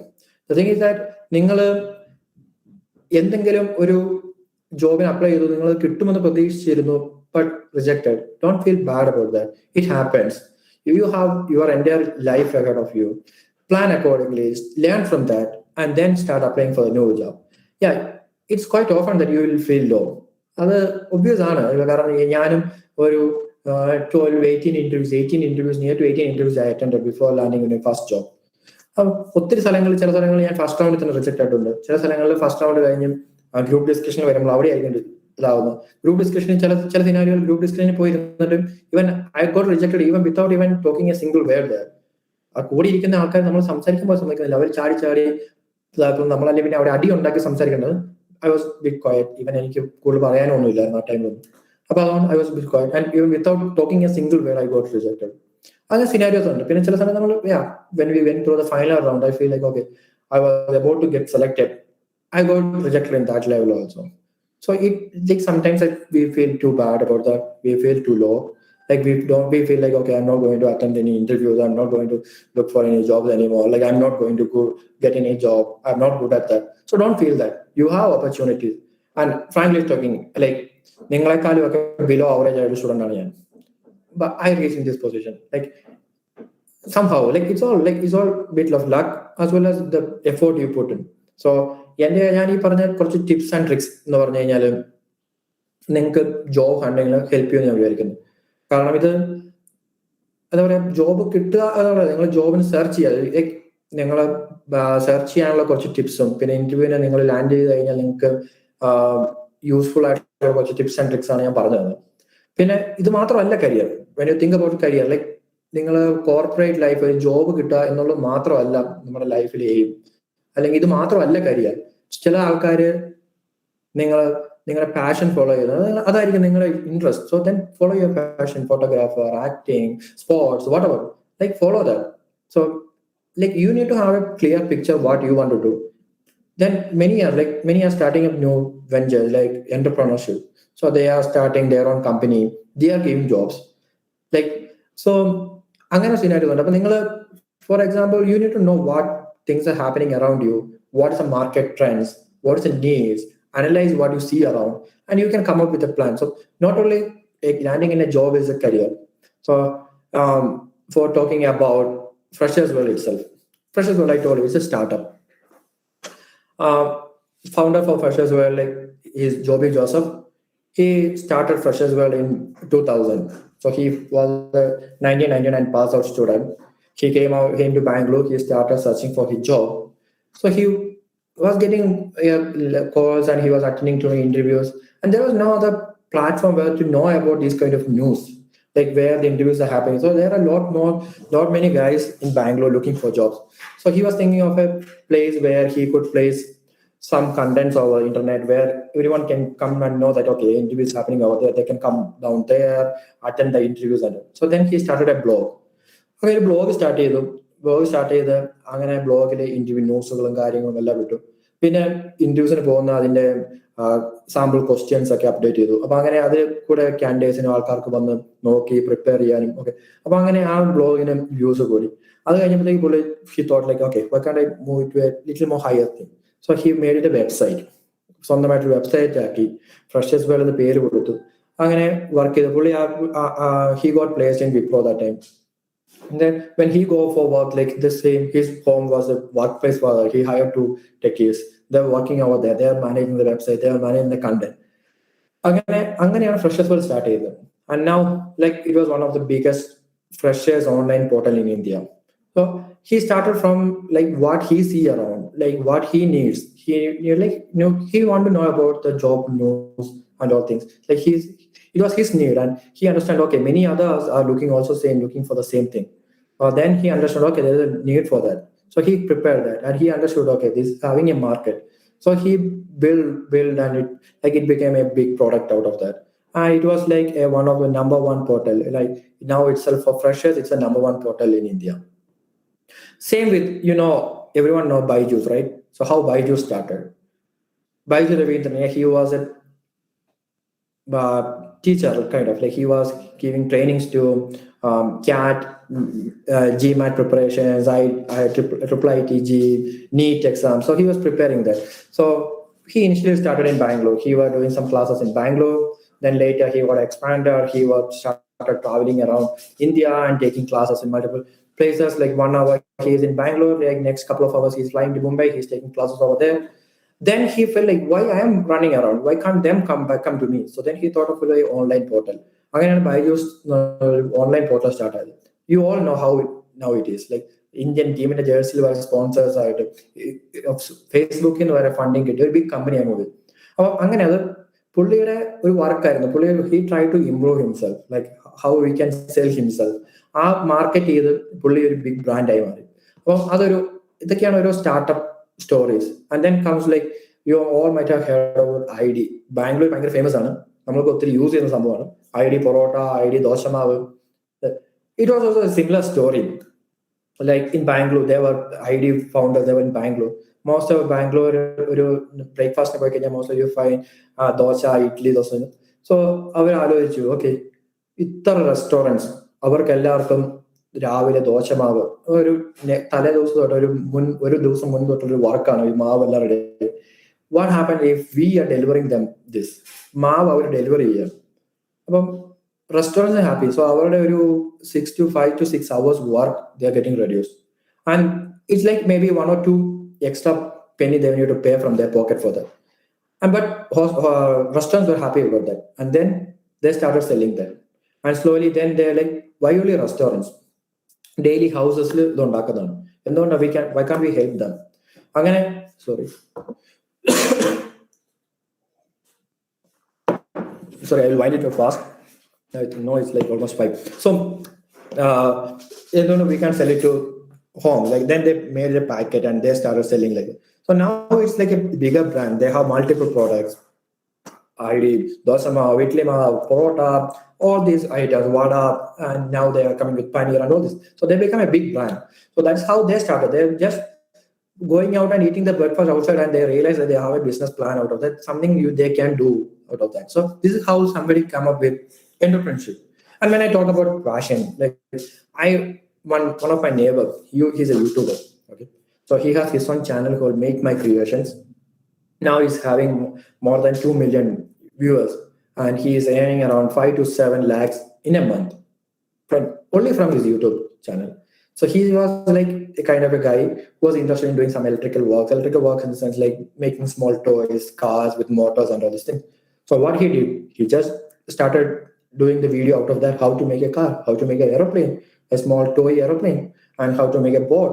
The thing is that നിങ്ങൾ എന്തെങ്കിലും ഒരു ജോബിന് അപ്ലൈ ചെയ്തു, നിങ്ങൾ കിട്ടുമെന്ന് പ്രതീക്ഷിച്ചിരുന്നു, but rejected. Don't feel bad about that. It happens. You have your entire life ahead of you. Plan accordingly, learn from that, and then start applying for a new job. Yeah, it's quite often that you will feel low. അത് obvious ആണ്. കാരണം ഞാനും ഒരു 18 interviews, near to 18 interviews I attended before landing in my first job. ഒത്തിരി സ്ഥലങ്ങളിൽ, ചില സ്ഥലങ്ങളിൽ ഞാൻ ഫസ്റ്റ് റൗണ്ടിൽ തന്നെ റിജക്ട് ആയിട്ടുണ്ട്. ചില സ്ഥലങ്ങളിൽ ഫസ്റ്റ് റൗണ്ട് കഴിഞ്ഞ് ഗ്രൂപ്പ് ഡിസ്കഷൻ വരുമ്പോൾ അവിടെ ആയിരിക്കും ഇതാവുന്നു. ഗ്രൂപ്പ് ഡിസ്കഷനിൽ ചില സിനാരിയോയിൽ ഗ്രൂപ്പ് ഡിസ്കഷനിൽ പോയി ഇരുന്നിട്ടും even I got rejected even without even talking a single word there. ആ കൂടി ഇരിക്കുന്ന ആൾക്കാർ നമ്മൾ സംസാരിക്കുമ്പോൾ സമ്മതിക്കുന്നില്ല. അവർ ചാടി ഇതാക്കും. നമ്മളല്ലേ പിന്നെ അവിടെ അടി ഉണ്ടാക്കി സംസാരിക്കേണ്ടത്. I was bit quiet. Even എനിക്ക് കൂടുതൽ പറയാനൊന്നും ഇല്ലായിരുന്നു ആ ടൈമിലൊന്നും. അപ്പൊ അതുകൊണ്ട് I was bit quiet and even without talking a single word I got rejected. അങ്ങനെ സിനാരിയോസ് ഉണ്ട്. പിന്നെ ചില സമയത്ത് നമ്മൾ when we went through the final round, I feel like, okay, I was about to get selected. I got rejected in that level also. So it like sometimes we feel too bad about that. We feel too low. Like we feel like, okay, I'm not going to attend any interviews. I'm not going to look for any jobs anymore. Like I'm not going to go get any job. I'm not good at that. So don't feel that. You have opportunities. And frankly talking, like ningalekkalum okke below average ആയിട്ട് student ആണ് ഞാൻ. But I reached in this position. Like somehow, like it's all bit of luck as well as the effort you put in. So ഞാൻ ഈ പറഞ്ഞ കുറച്ച് tips and tricks എന്ന് പറഞ്ഞു കഴിഞ്ഞാൽ നിങ്ങൾക്ക് ജോബ് ഹണ്ടിങ്ങിൽ ഹെൽപ്പ് ചെയ്യുമെന്ന് ഞാൻ വിചാരിക്കുന്നു. കാരണം ഇത് എന്താ പറയാ, ജോബ് കിട്ടുക എന്നുള്ള, നിങ്ങൾ ജോബിന് സെർച്ച് ചെയ്യുക, ലൈക്ക് നിങ്ങൾ സെർച്ച് ചെയ്യാനുള്ള കുറച്ച് ടിപ്സും, പിന്നെ ഇന്റർവ്യൂവിനെ നിങ്ങൾ ലാൻഡ് ചെയ്ത് കഴിഞ്ഞാൽ നിങ്ങൾക്ക് യൂസ്ഫുൾ ആയിട്ടുള്ള കുറച്ച് ടിപ്സ് ആൻഡ് ട്രിക്സ് ആണ് ഞാൻ പറഞ്ഞത്. പിന്നെ ഇത് മാത്രമല്ല career. When you think about career, like നിങ്ങൾ കോർപ്പറേറ്റ് ലൈഫ്, ജോബ് കിട്ടുക എന്നുള്ളത് മാത്രമല്ല നമ്മുടെ ലൈഫിൽ എയിം, അല്ലെങ്കിൽ ഇത് മാത്രമല്ല കരിയർ. ചില ആൾക്കാര് നിങ്ങളുടെ പാഷൻ ഫോളോ ചെയ്യുന്നത് അതായിരിക്കും നിങ്ങളുടെ interest. So then follow your passion, photographer, acting, sports, whatever, like follow that. So like you need to have a clear picture what you want to do. Then many are starting up new ventures like entrepreneurship. So they are starting their own company. They are giving jobs. Like so, അങ്ങനെ scenario ഉണ്ട്. അപ്പൊ നിങ്ങൾ, for example, you need to know what things are happening around you. What is the market trends? What is the needs? Analyze what you see around, and you can come up with a plan. So not only landing in a job is a career. So for talking about Freshers World itself, Freshers World, I told you, it's a startup. Founder for Freshers World, like, is Joby Joseph. He started Freshers World in 2000. So he was a 1999 pass out student. He came to Bangalore. He started searching for his job. So he was getting calls and he was attending to interviews. And there was no other platform where to know about this kind of news, like where the interviews are happening. So there are lot many guys in Bangalore looking for jobs. So he was thinking of a place where he could place some contents over internet where everyone can come and know that, okay, interview is happening over there. They can come down there, attend the interviews. And so then he started a blog. അങ്ങനെ ഒരു blog start ചെയ്ത് അങ്ങനെ ബ്ലോഗിൽ interview ന്യൂസുകളും കാര്യങ്ങളും എല്ലാം വിട്ടു. പിന്നെ ഇന്റർവ്യൂസിന് പോകുന്ന അതിന്റെ സാമ്പിൾ ക്വസ്റ്റ്യൻസ് ഒക്കെ അപ്ഡേറ്റ് ചെയ്തു. അപ്പൊ അങ്ങനെ അതിൽ കൂടെ കാൻഡിഡേറ്റ്സിനും ആൾക്കാർക്ക് വന്ന് നോക്കി പ്രിപ്പയർ ചെയ്യാനും ഒക്കെ. അപ്പൊ അങ്ങനെ ആ ബ്ലോഗിന് വ്യൂസ് കൂടി. അത് കഴിഞ്ഞപ്പോഴത്തേക്ക് പുള്ളി he thought like, okay, why can't I move to a little more higher thing. So he made it a website. സ്വന്തമായിട്ടൊരു വെബ്സൈറ്റ് ആക്കി, ഫ്രഷേഴ്സ് വേൾഡ് എന്ന് പേര് കൊടുത്തു. അങ്ങനെ വർക്ക് ചെയ്തു. പുള്ളി he got placed in Wipro that time. And then when he go for work, like this same, his home was a workplace for he hired two techies. They're working over there. They're managing the website. They're managing the content. അങ്ങനെയാണ് freshers world start ചെയ്തത്. And now, like, it was one of the biggest freshers online portal in India. So he started from like what he see around, like what he needs. He want to know about the job news and all things. Like it was his need, and he understand, okay, many others are looking for the same thing. Then he understood, okay, there is a need for that. So he prepared that, and he understood, okay, this is having a market. So he build, and it became a big product out of that. And it was like one of the number one portal. Like now itself for freshers, it's the number one portal in India. Same with, everyone know Byju's, right? So how Byju's started. Byju Ravindran, he was a teacher, kind of like he was giving trainings to CAT, GMAT preparations, Triple ITG, NEET exam. So he was preparing that. So he initially started in Bangalore. He was doing some classes in Bangalore. Then later he got expanded. He was started traveling around India and taking classes in multiple places. Like 1 hour he is in Bangalore. Like next couple of hours he's flying to Mumbai. He's taking classes over there. Then he felt like, why I am running around? Why can't them come to me? So then he thought of an online portal. Again, Byju's online portal started. You all know how now it is. Like Indian team in the jersey were sponsors. Facebook in were funding it. A big company I moved. അങ്ങനെ അത് പുള്ളിയുടെ ഒരു വർക്കായിരുന്നു. he tried to improve himself, like how he can sell himself. ആ market ചെയ്ത് പുള്ളി ഒരു big ബ്രാൻഡായി മാറി. അപ്പം ഇതൊക്കെയാണ് ഒരു startup stories. And then comes like, you all might have heard about ID. Bangalore ഭയങ്കര ഫേമസ് ആണ്, നമ്മൾക്ക് ഒത്തിരി യൂസ് ചെയ്യുന്ന സംഭവമാണ് ID പൊറോട്ട, ID ദോശമാവ്. It was also a similar story. Like in Bangalore, there were ID founders, they were in Bangalore. Most of Bangalore, ഒരു ബ്രേക്ക്ഫാസ്റ്റിന് പോയി കഴിഞ്ഞാൽ most of you find dosa, idli, dosa. So അവർ ആലോചിച്ചു, ഓക്കെ, ഇത്ര റെസ്റ്റോറൻറ്റ്സ്, അവർക്ക് എല്ലാവർക്കും രാവിലെ ദോശമാവ് ഒരു തലേ ദിവസം തൊട്ട് ഒരു ദിവസം മുൻ തൊട്ടൊരു വർക്കാണ് ഈ മാവ് എല്ലാം ready. What happen if we are delivering them this മാവ് അവർ ഡെലിവറി ചെയ്യാം. അപ്പം റെസ്റ്റോറൻറ്റ്സ് ഹാപ്പി. സോ അവരുടെ ഒരു 5 to 6 hours work they are getting reduced. And it's like may be 1 or 2 extra penny they need to pay from their pocket for that. But restaurants were happy about that. And then they started selling them. And slowly then they're like, why only restaurants? Daily ഹൗസസിൽ ഇത് ഉണ്ടാക്കുന്നതാണ്, എന്തുകൊണ്ടാണ് why can we help them? അങ്ങനെ sorry I will wind it up fast. I know it's like almost 5. So we can sell it to home. Like then they made a packet and they started selling like it. So now it's like a bigger brand. They have multiple products. ID, dosama, idli ma, porota, all these items, vada, and now they are coming with paneer and all this. So they become a big brand. So that's how they started. They're just going out and eating the breakfast outside, and they realize that they have a business plan out of that, something they can do out of that. So this is how somebody come up with entrepreneurship. And when I talk about passion, like one of my neighbor, he's a YouTuber. Okay, so he has his own channel called Make My Creations. Now he's having more than 2 million viewers, and he is earning around 5 to 7 lakhs in a month only from his YouTube channel. So he was like a kind of a guy who was interested in doing some electrical works in the sense like making small toys, cars with motors and all these things. So what he did, he just started doing the video out of that, how to make a car, how to make an aeroplane, a small toy aeroplane, and how to make a boat.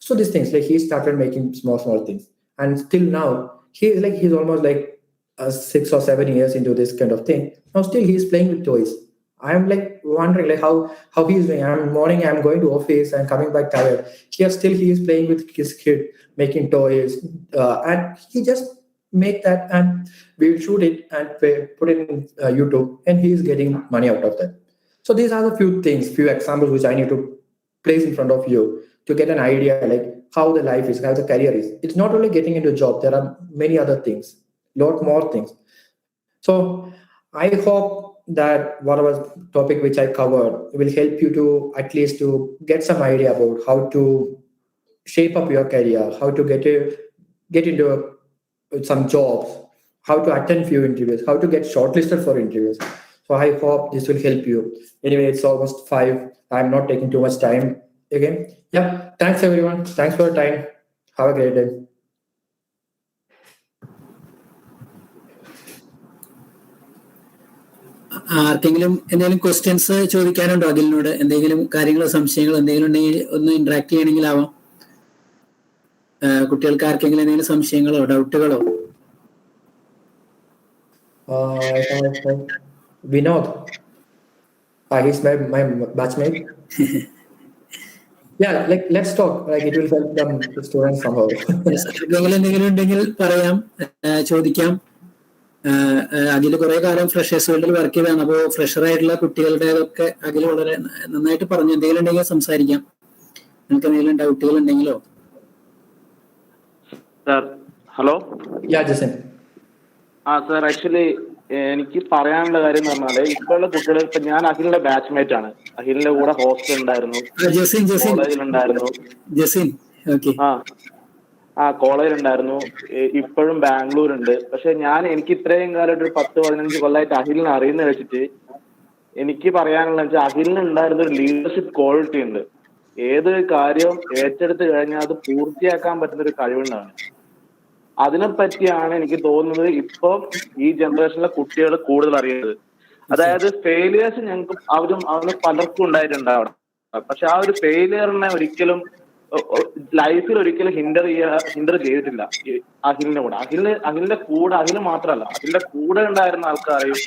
So these things, like he started making small things, and still now he's almost like 6 or 7 years into this kind of thing. Now still he's playing with toys. I'm like wondering like how he's doing. I'm going to office and coming back tired. Here still he is playing with his kid, making toys, and he just make that and we will shoot it and put it in YouTube, and he is getting money out of that. So these are the few examples which I need to place in front of you to get an idea like how the life is, how the career is. It's not only getting into a job. There are many other things, lot more things. So I hope that whatever topic which I covered will help you to at least to get some idea about how to shape up your career, how to get into some jobs, how to attend few interviews, how to get shortlisted for interviews. So I hope this will help you. Anyway, it's almost 5. I'm not taking too much time again. Yeah, thanks everyone. Thanks for your time. Have a great day. ആർക്കെങ്കിലും എന്തെങ്കിലും questions ചോദിക്കാനുണ്ടോ? അഖിലിനോട് എന്തെങ്കിലും കാര്യങ്ങളോ സംശയങ്ങളോ എന്തെങ്കിലും ഉണ്ടെങ്കിൽ ഒന്ന് interact ചെയ്യണമെങ്കിലാവാം. കുട്ടികൾക്ക് ആർക്കെങ്കിലും എന്തെങ്കിലും സംശയങ്ങളോ ഡൗട്ടുകളോ? Vinod. He's my batchmate. Yeah, like let's talk. Like it will help them students somehow. എന്തെങ്കിലും ഉണ്ടെങ്കിൽ പറയാം, ചോദിക്കാം. അഖിൽ കുറെ കാലം ഫ്രഷേഴ്സ് ഫീൽഡിൽ വർക്ക് ചെയ്താണ്. അപ്പോൾ ഫ്രഷർ ആയിട്ടുള്ള കുട്ടികളുടെതൊക്കെ അഖിൽ വളരെ നന്നായിട്ട് പറഞ്ഞു. എന്തെങ്കിലും ഉണ്ടെങ്കിൽ സംസാരിക്കാം. നിങ്ങൾക്ക് എന്തെങ്കിലും ഡൗട്ടുകൾ ഉണ്ടെങ്കിലോ? ഹലോ. ജസൻ. സർ, ആക്ച്വലി എനിക്ക് പറയാനുള്ള കാര്യം എന്ന് പറഞ്ഞാല് ഇപ്പോഴുള്ള കുട്ടികൾ, ഇപ്പൊ ഞാൻ അഖിലിന്റെ ബാച്ച്മേറ്റ് ആണ്. അഖിലിന്റെ കൂടെ ഹോസ്റ്റൽ ഉണ്ടായിരുന്നു, കോളേജിലുണ്ടായിരുന്നു. കോളേജിലുണ്ടായിരുന്നു. ഇപ്പോഴും ബാംഗ്ലൂരുണ്ട്. പക്ഷെ എനിക്ക് ഇത്രയും കാലമായിട്ട് ഒരു 10-15 കൊല്ലമായിട്ട് അഖിലിനെ അറിയുന്ന വെച്ചിട്ട് എനിക്ക് പറയാനുള്ള വെച്ചാൽ അഖിലിന് ഉണ്ടായിരുന്ന ഒരു ലീഡർഷിപ്പ് ക്വാളിറ്റി ഉണ്ട്. ഏത് കാര്യവും ഏറ്റെടുത്ത് കഴിഞ്ഞാൽ അത് പൂർത്തിയാക്കാൻ പറ്റുന്ന ഒരു കഴിവുണ്ടാണ്. അതിനെപ്പറ്റിയാണ് എനിക്ക് തോന്നുന്നത് ഇപ്പം ഈ ജനറേഷനിലെ കുട്ടികൾ കൂടുതൽ അറിയുന്നത്. അതായത് ഫെയിലിയേഴ്സ് ഞങ്ങൾക്ക് അവന് പലർക്കും ഉണ്ടായിട്ടുണ്ടാവണം. പക്ഷെ ആ ഒരു ഫെയിലിയറിനെ ഒരിക്കലും ലൈഫിൽ ഒരിക്കലും ഹിൻഡർ ചെയ്തിട്ടില്ല അഖിലിന്റെ കൂടെ. അഖില് മാത്രമല്ല, അഖിലിന്റെ കൂടെ ഉണ്ടായിരുന്ന ആൾക്കാരെയും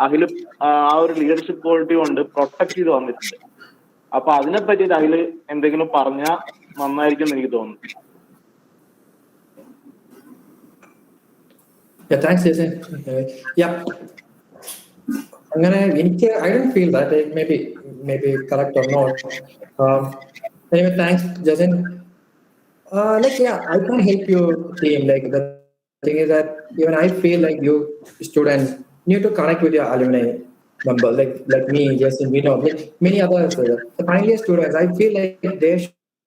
അഖില് ആ ഒരു ലീഡർഷിപ്പ് ക്വാളിറ്റി കൊണ്ട് പ്രൊട്ടക്ട് ചെയ്ത് വന്നിട്ടുണ്ട്. അപ്പൊ അതിനെ പറ്റിയിട്ട് അഖില് എന്തെങ്കിലും പറഞ്ഞാൽ നന്നായിരിക്കും എന്ന് എനിക്ക് തോന്നുന്നു. Yeah, thanks, Jason. Yeah. I don't feel that. Maybe correct or not. Anyway, thanks, Jason. I can help you, team. Like the thing is that even I feel like you students need to connect with your alumni members, like me, Jason, like many others. The final year students, I feel like they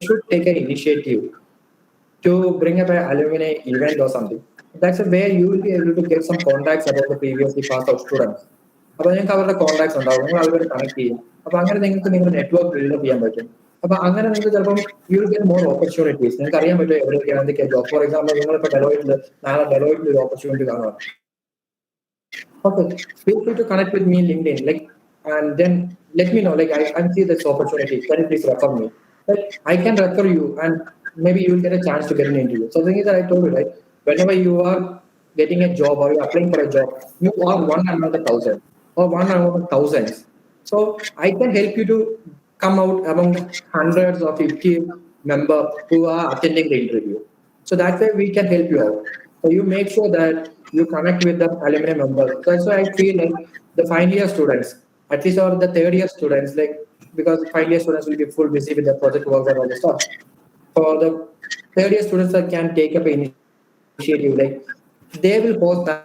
should take an initiative to bring up an alumni event or something. That's a way you will be able to get some contacts about the previously passed out students. അപ്പോൾ നിങ്ങൾക്ക് അവരുടെ contacts ഉണ്ടാവും, നിങ്ങൾ അവരുടെ connect ചെയ്യും. അപ്പൊ അങ്ങനെ നിങ്ങൾക്ക് നിങ്ങളുടെ നെറ്റ്വർക്ക് ബിൽഡപ്പ് ചെയ്യാൻ പറ്റും. അപ്പൊ അങ്ങനെ നിങ്ങൾക്ക് ചിലപ്പം U will get more opportunities. നിങ്ങൾക്ക് അറിയാൻ പറ്റും എവിടെയൊക്കെയാണ് എന്തൊക്കെയാണ് ജോബ്. ഫോർ എക്സാമ്പിൾ നിങ്ങളിപ്പോൾ നാളെ ഡെലോയിറ്റിൽ ഒരു opportunity കാണുവാണ്. Okay, feel free to connect with me in LinkedIn, and then let me know. I see this opportunity. Can you please refer me? I can refer you, and maybe you will get a chance to get an interview. So the thing is that I told you, right? Whenever you are getting a job or you're applying for a job, you are one among 1,000 or one among thousands. So I can help you to come out among hundreds or 50 members who are attending the interview. So that way we can help you out. So you make sure that you connect with the alumni members. So that's why I feel like the final year students, at least, or the third year students, because final year students will be full busy with their project work and all the stuff. For the third year students that can take up initiative, they will post that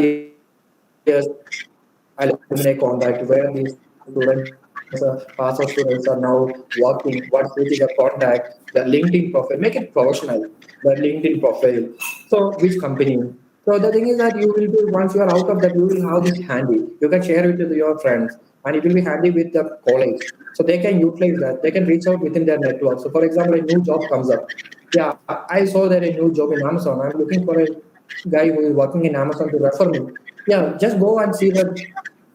year's alumni contact where these students, past students are now working, what will be the contact, the LinkedIn profile, make it professional, the LinkedIn profile. So which company? So the thing is that you will be, once you are out of that, you will have this handy. You can share it with your friends, and it will be handy with the college. So they can utilize that. They can reach out within their network. So for example, a new job comes up. Yeah, I saw that a new job in Amazon. I'm looking for a guy who is working in Amazon to refer me. Yeah, just go and see the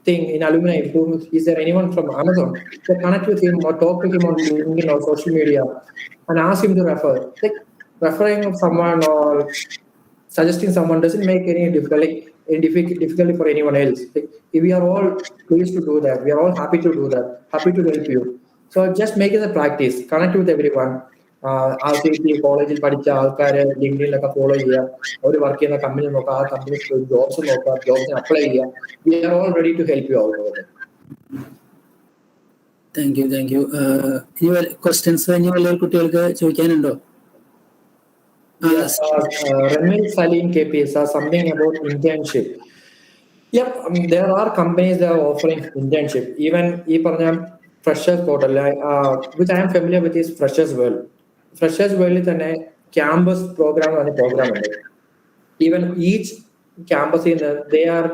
thing in Alumni. Is there anyone from Amazon? So connect with him or talk to him on LinkedIn or social media and ask him to refer. Referring someone or suggesting someone doesn't make any difficulty for anyone else. Like, if we are all pleased to do that, we are all happy to do that, happy to help you. So just make it a practice, connect with everyone. കോളേജിൽ പഠിച്ച ആൾക്കാരെ ലിങ്ക്ഡിനിലൊക്കെ follow ചെയ്യുക, അവർ work ചെയ്യുന്ന company നോക്കുക, ആ company jobs നോക്കുക, ജോബ്സിന് apply ചെയ്യുക. We are all ready to help you out. Thank you. ഇനി ക്വസ്റ്റ്യൻസ് ഇനി വല്ല കുട്ടികൾക്ക് ചോദിക്കാനുണ്ടോ? Ramil Salim KPS something about internship. Yep, there are companies that are offering internship. Even Freshers portal, which I am familiar with, is Freshers World. Freshers World is a campus program and a program. Even each campus they are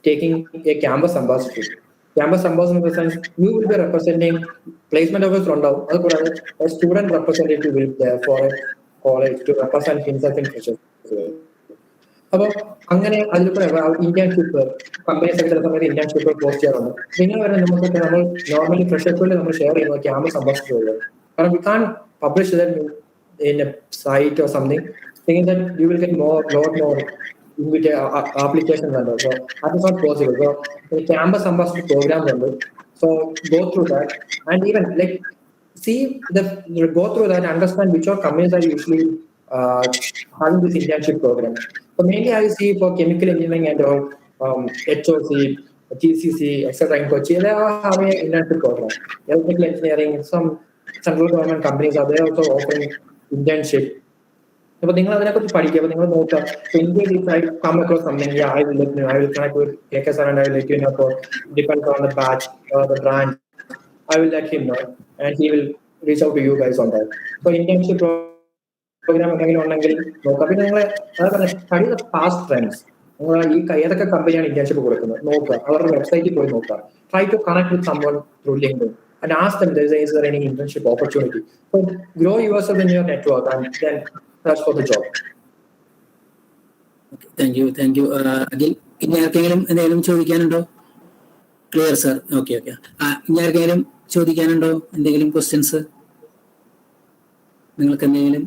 taking a campus ambassador. Campus ambassador in the sense you will be representing placement of a student representative will be there for a college to represent himself in Freshers World. അപ്പോൾ അങ്ങനെ അതിലൂടെ internship companies ഒക്കെ ചില സമയത്ത് internship post ചെയ്യാറുണ്ട്. നിങ്ങൾ വരെ നമ്മൾ നോർമലി ഫ്രഷേഴ്സിൽ നമ്മൾ ഷെയർ ചെയ്യുന്ന ക്യാമ്പസ് അംബാസിഡർ, കാരണം we can publish that in a site or something, thinking that you will get lot more applications and so that is not possible. So the campus ambassador programs ഉണ്ട്. So go through that and even like go through that, understand which are companies are usually having this internship program. So mainly I see for chemical engineering and all, HOC, GCC, etc. in Kochi, they are having an internship program. Electrical engineering, some central government companies are there also offering internship. അപ്പോൾ നിങ്ങൾ അതിനെക്കുറിച്ച് പഠിക്കുക. അപ്പോൾ നിങ്ങൾ നോക്കുക, in case if I come across something, yeah, I will let you know. I will connect with KK sir and I will let you know. For depends on the batch or the branch, I will let him know and he will reach out to you guys on that. So internship program എന്തെങ്കിലും ഉണ്ടെങ്കിൽ നോക്കാം. പിന്നെ നിങ്ങൾ study the past trends. നിങ്ങൾ ഈ ഏതൊക്കെ കമ്പനിയാണ് internship കൊടുക്കുന്നത് നോക്കുക, അവരുടെ വെബ്സൈറ്റിൽ പോയി നോക്കുക. Try to connect with someone through LinkedIn and ask them is there any internship opportunity. So grow yourself in your network and then search for the job. Thank you. Again, ഇനി ആർക്കെങ്കിലും എന്തെങ്കിലും ചോദിക്കാനുണ്ടോ? Clear sir. Okay. ഇനി ആർക്കെങ്കിലും ചോദിക്കാനുണ്ടോ? എന്തെങ്കിലും questions നിങ്ങൾക്ക് എന്തെങ്കിലും?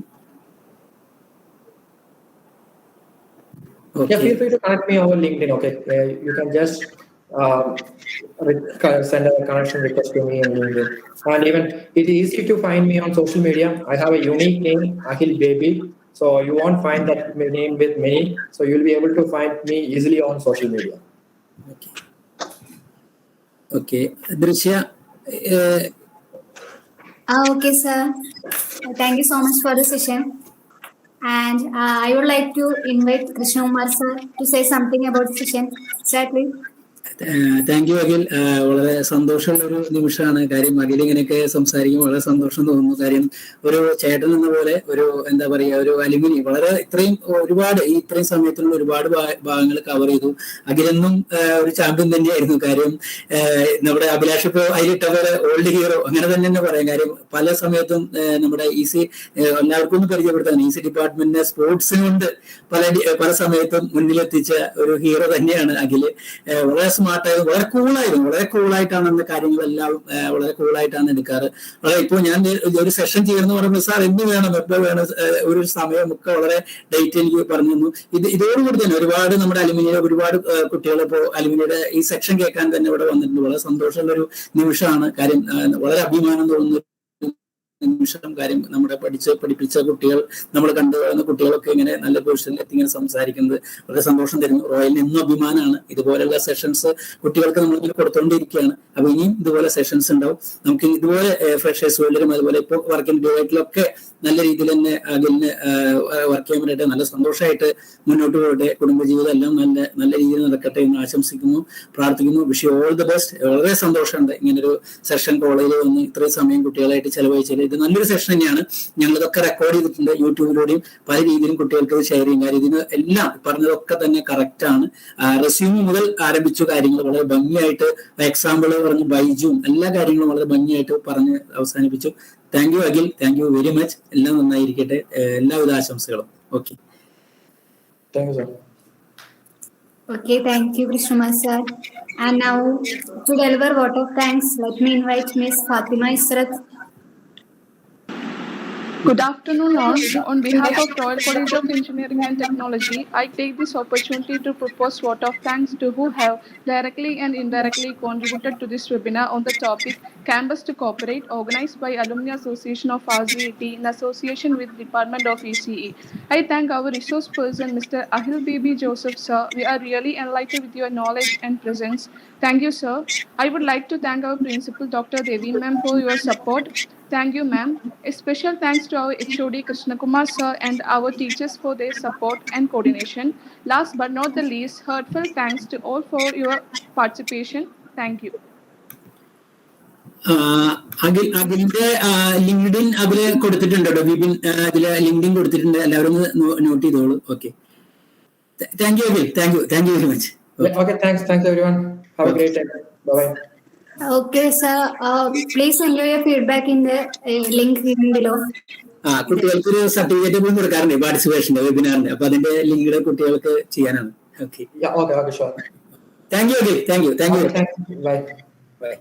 Okay. Yeah, feel free to connect me over LinkedIn. Okay, you can just send a connection request to me on LinkedIn. And even it is easy to find me on social media. I have a unique name, Ahil Baby. So you won't find that name with many. So you'll be able to find me easily on social media. Okay. Drishya. Okay, sir. Thank you so much for the session. And I would like to invite Krishnamar sir to say something about the session. Sir, please. Thank you Akhil. വളരെ സന്തോഷമുള്ള ഒരു നിമിഷമാണ്. കാര്യം അഖിൽ ഇങ്ങനെയൊക്കെ സംസാരിക്കുമ്പോൾ വളരെ സന്തോഷം തോന്നുന്നു. കാര്യം ഒരു ചേട്ടൻ എന്ന പോലെ ഒരു എന്താ പറയുക, ഒരു അലുമിനി വളരെ ഇത്രയും സമയത്തിനുള്ള ഒരുപാട് ഭാഗങ്ങൾ കവർ ചെയ്തു. അഖിലെന്നും ഒരു ചാമ്പ്യൻ തന്നെയായിരുന്നു. കാര്യം നമ്മുടെ അഭിലാഷ് ഇപ്പോൾ അതിലിട്ട പോലെ ഓൾഡ് ഹീറോ അങ്ങനെ തന്നെ പറയാം. കാര്യം പല സമയത്തും നമ്മുടെ ECE എല്ലാവർക്കും ഒന്ന് പരിചയപ്പെടുത്താൻ ECE ഡിപ്പാർട്ട്മെന്റിനെ സ്പോർട്സിന് കൊണ്ട് പല സമയത്തും മുന്നിലെത്തിച്ച ഒരു ഹീറോ തന്നെയാണ് അഖില്. വളരെ സ്മാർട്ടായിരുന്നു, വളരെ കൂളായിട്ടാണ് അന്ന് കാര്യങ്ങളെല്ലാം വളരെ കൂളായിട്ടാണ് എടുക്കാറ്. ഇപ്പോൾ ഞാൻ ഒരു സെഷൻ ചെയ്യുന്ന പറയുമ്പോൾ സാർ എന്ത് വേണം, എപ്പോൾ വേണം, ഒരു സമയമൊക്കെ വളരെ ഡേറ്റ് എനിക്ക് പറഞ്ഞു തന്നു. ഇതോടുകൂടി തന്നെ ഒരുപാട് നമ്മുടെ അലുമിനിയുടെ ഒരുപാട് കുട്ടികൾ ഇപ്പോൾ അലുമിനിയുടെ ഈ സെക്ഷൻ കേൾക്കാൻ തന്നെ ഇവിടെ വന്നിട്ടുണ്ട്. വളരെ സന്തോഷമുള്ള ഒരു നിമിഷമാണ്. കാര്യം വളരെ അഭിമാനം തോന്നുന്നു നിമിഷം. കാര്യം നമ്മുടെ പഠിപ്പിച്ച കുട്ടികൾ, നമ്മൾ കണ്ടുവരുന്ന കുട്ടികളൊക്കെ ഇങ്ങനെ നല്ല പൊസിഷനിലെത്തി ഇങ്ങനെ സംസാരിക്കുന്നത് വളരെ സന്തോഷം തരുന്നു. റോയലിന് എന്നും അഭിമാനമാണ്. ഇതുപോലെയുള്ള സെഷൻസ് കുട്ടികൾക്ക് നമ്മളിങ്ങനെ കൊടുത്തുകൊണ്ടിരിക്കുകയാണ്. അപ്പൊ ഇനിയും ഇതുപോലെ സെഷൻസ് ഉണ്ടാവും. നമുക്ക് ഇതുപോലെ ഫ്രഷേഴ്സ് വേൾഡിലും അതുപോലെ ഇപ്പോൾ വർക്കിംഗ് ഡേറ്റിലൊക്കെ നല്ല രീതിയിൽ തന്നെ അഖിലിന് വർക്ക് ചെയ്യാൻ വേണ്ടിയിട്ട് നല്ല സന്തോഷമായിട്ട് മുന്നോട്ട് പോകട്ടെ. കുടുംബജീവിതം എല്ലാം നല്ല രീതിയിൽ നടക്കട്ടെ എന്ന് ആശംസിക്കുന്നു, പ്രാർത്ഥിക്കുന്നു. Wish you all the best. വളരെ സന്തോഷമുണ്ട് ഇങ്ങനൊരു സെഷൻ കോളേജിൽ വന്ന് ഇത്രയും സമയം കുട്ടികളായിട്ട് ചെലവഴിച്ചത്. ഇത് നല്ലൊരു സെഷൻ തന്നെയാണ്. ഞങ്ങളിതൊക്കെ റെക്കോർഡ് ചെയ്തിട്ടുണ്ട് യൂട്യൂബിലൂടെയും പല രീതിയിലും കുട്ടികൾക്ക് ഷെയർ ചെയ്യും. കാര്യം ഇതിന് എല്ലാം പറഞ്ഞതൊക്കെ തന്നെ കറക്റ്റ് ആണ്. റെസ്യൂം മുതൽ ആരംഭിച്ച കാര്യങ്ങൾ വളരെ ഭംഗിയായിട്ട്, എക്സാമ്പിൾ പറഞ്ഞ് ബൈജും എല്ലാ കാര്യങ്ങളും വളരെ ഭംഗിയായിട്ട് പറഞ്ഞ് അവസാനിപ്പിച്ചു. Thank you Akhil, thank you very much. എല്ലാം നന്നായിരിക്കട്ടെ. എല്ലാവിധ ആശംസകളും. Okay, thank you sir. Okay, thank you, Krishnamar sir. And now to deliver vote of thanks, let me invite Ms. Fatima Israt. Good afternoon all. On behalf of Royal College of Engineering and Technology, I take this opportunity to propose vote of thanks to who have directly and indirectly contributed to this webinar on the topic Campus to Cooperate, organized by Alumni Association of RCET in association with Department of ECE. I thank our resource person, Mr. Ahil B.B. Joseph, sir. We are really enlightened with your knowledge and presence. Thank you, sir. I would like to thank our principal, Dr. Devi ma'am, for your support. Thank you, ma'am. A special thanks to our HOD Krishnakumar sir and our teachers for their support and coordination. Last but not the least, heartfelt thanks to all for your participation. Thank you. അഖിലിന്റെ LinkedIn അതില് കൊടുത്തിട്ടുണ്ട് കേട്ടോ. വിപിൻ അതില് LinkedIn കൊടുത്തിട്ടുണ്ട്, എല്ലാവരും not ചെയ്തോളൂ. Okay, thank you Akhil. Thank you very much. Okay, thanks everyone. Have a great day. Bye. Okay, sir. Please send your feedback in the link given below. കുട്ടികൾക്ക് ഒരു സർട്ടിഫിക്കറ്റ് പോലും കൊടുക്കാറുണ്ട് പാർട്ടിസിപ്പേഷന്റെ വെബിനാറിന്റെ. അപ്പൊ അതിന്റെ ലിങ്ക് കുട്ടികൾക്ക് ചെയ്യാനാണ്. Okay, Yeah, okay, sure. Thank you Akhil. Thank you. Bye. By.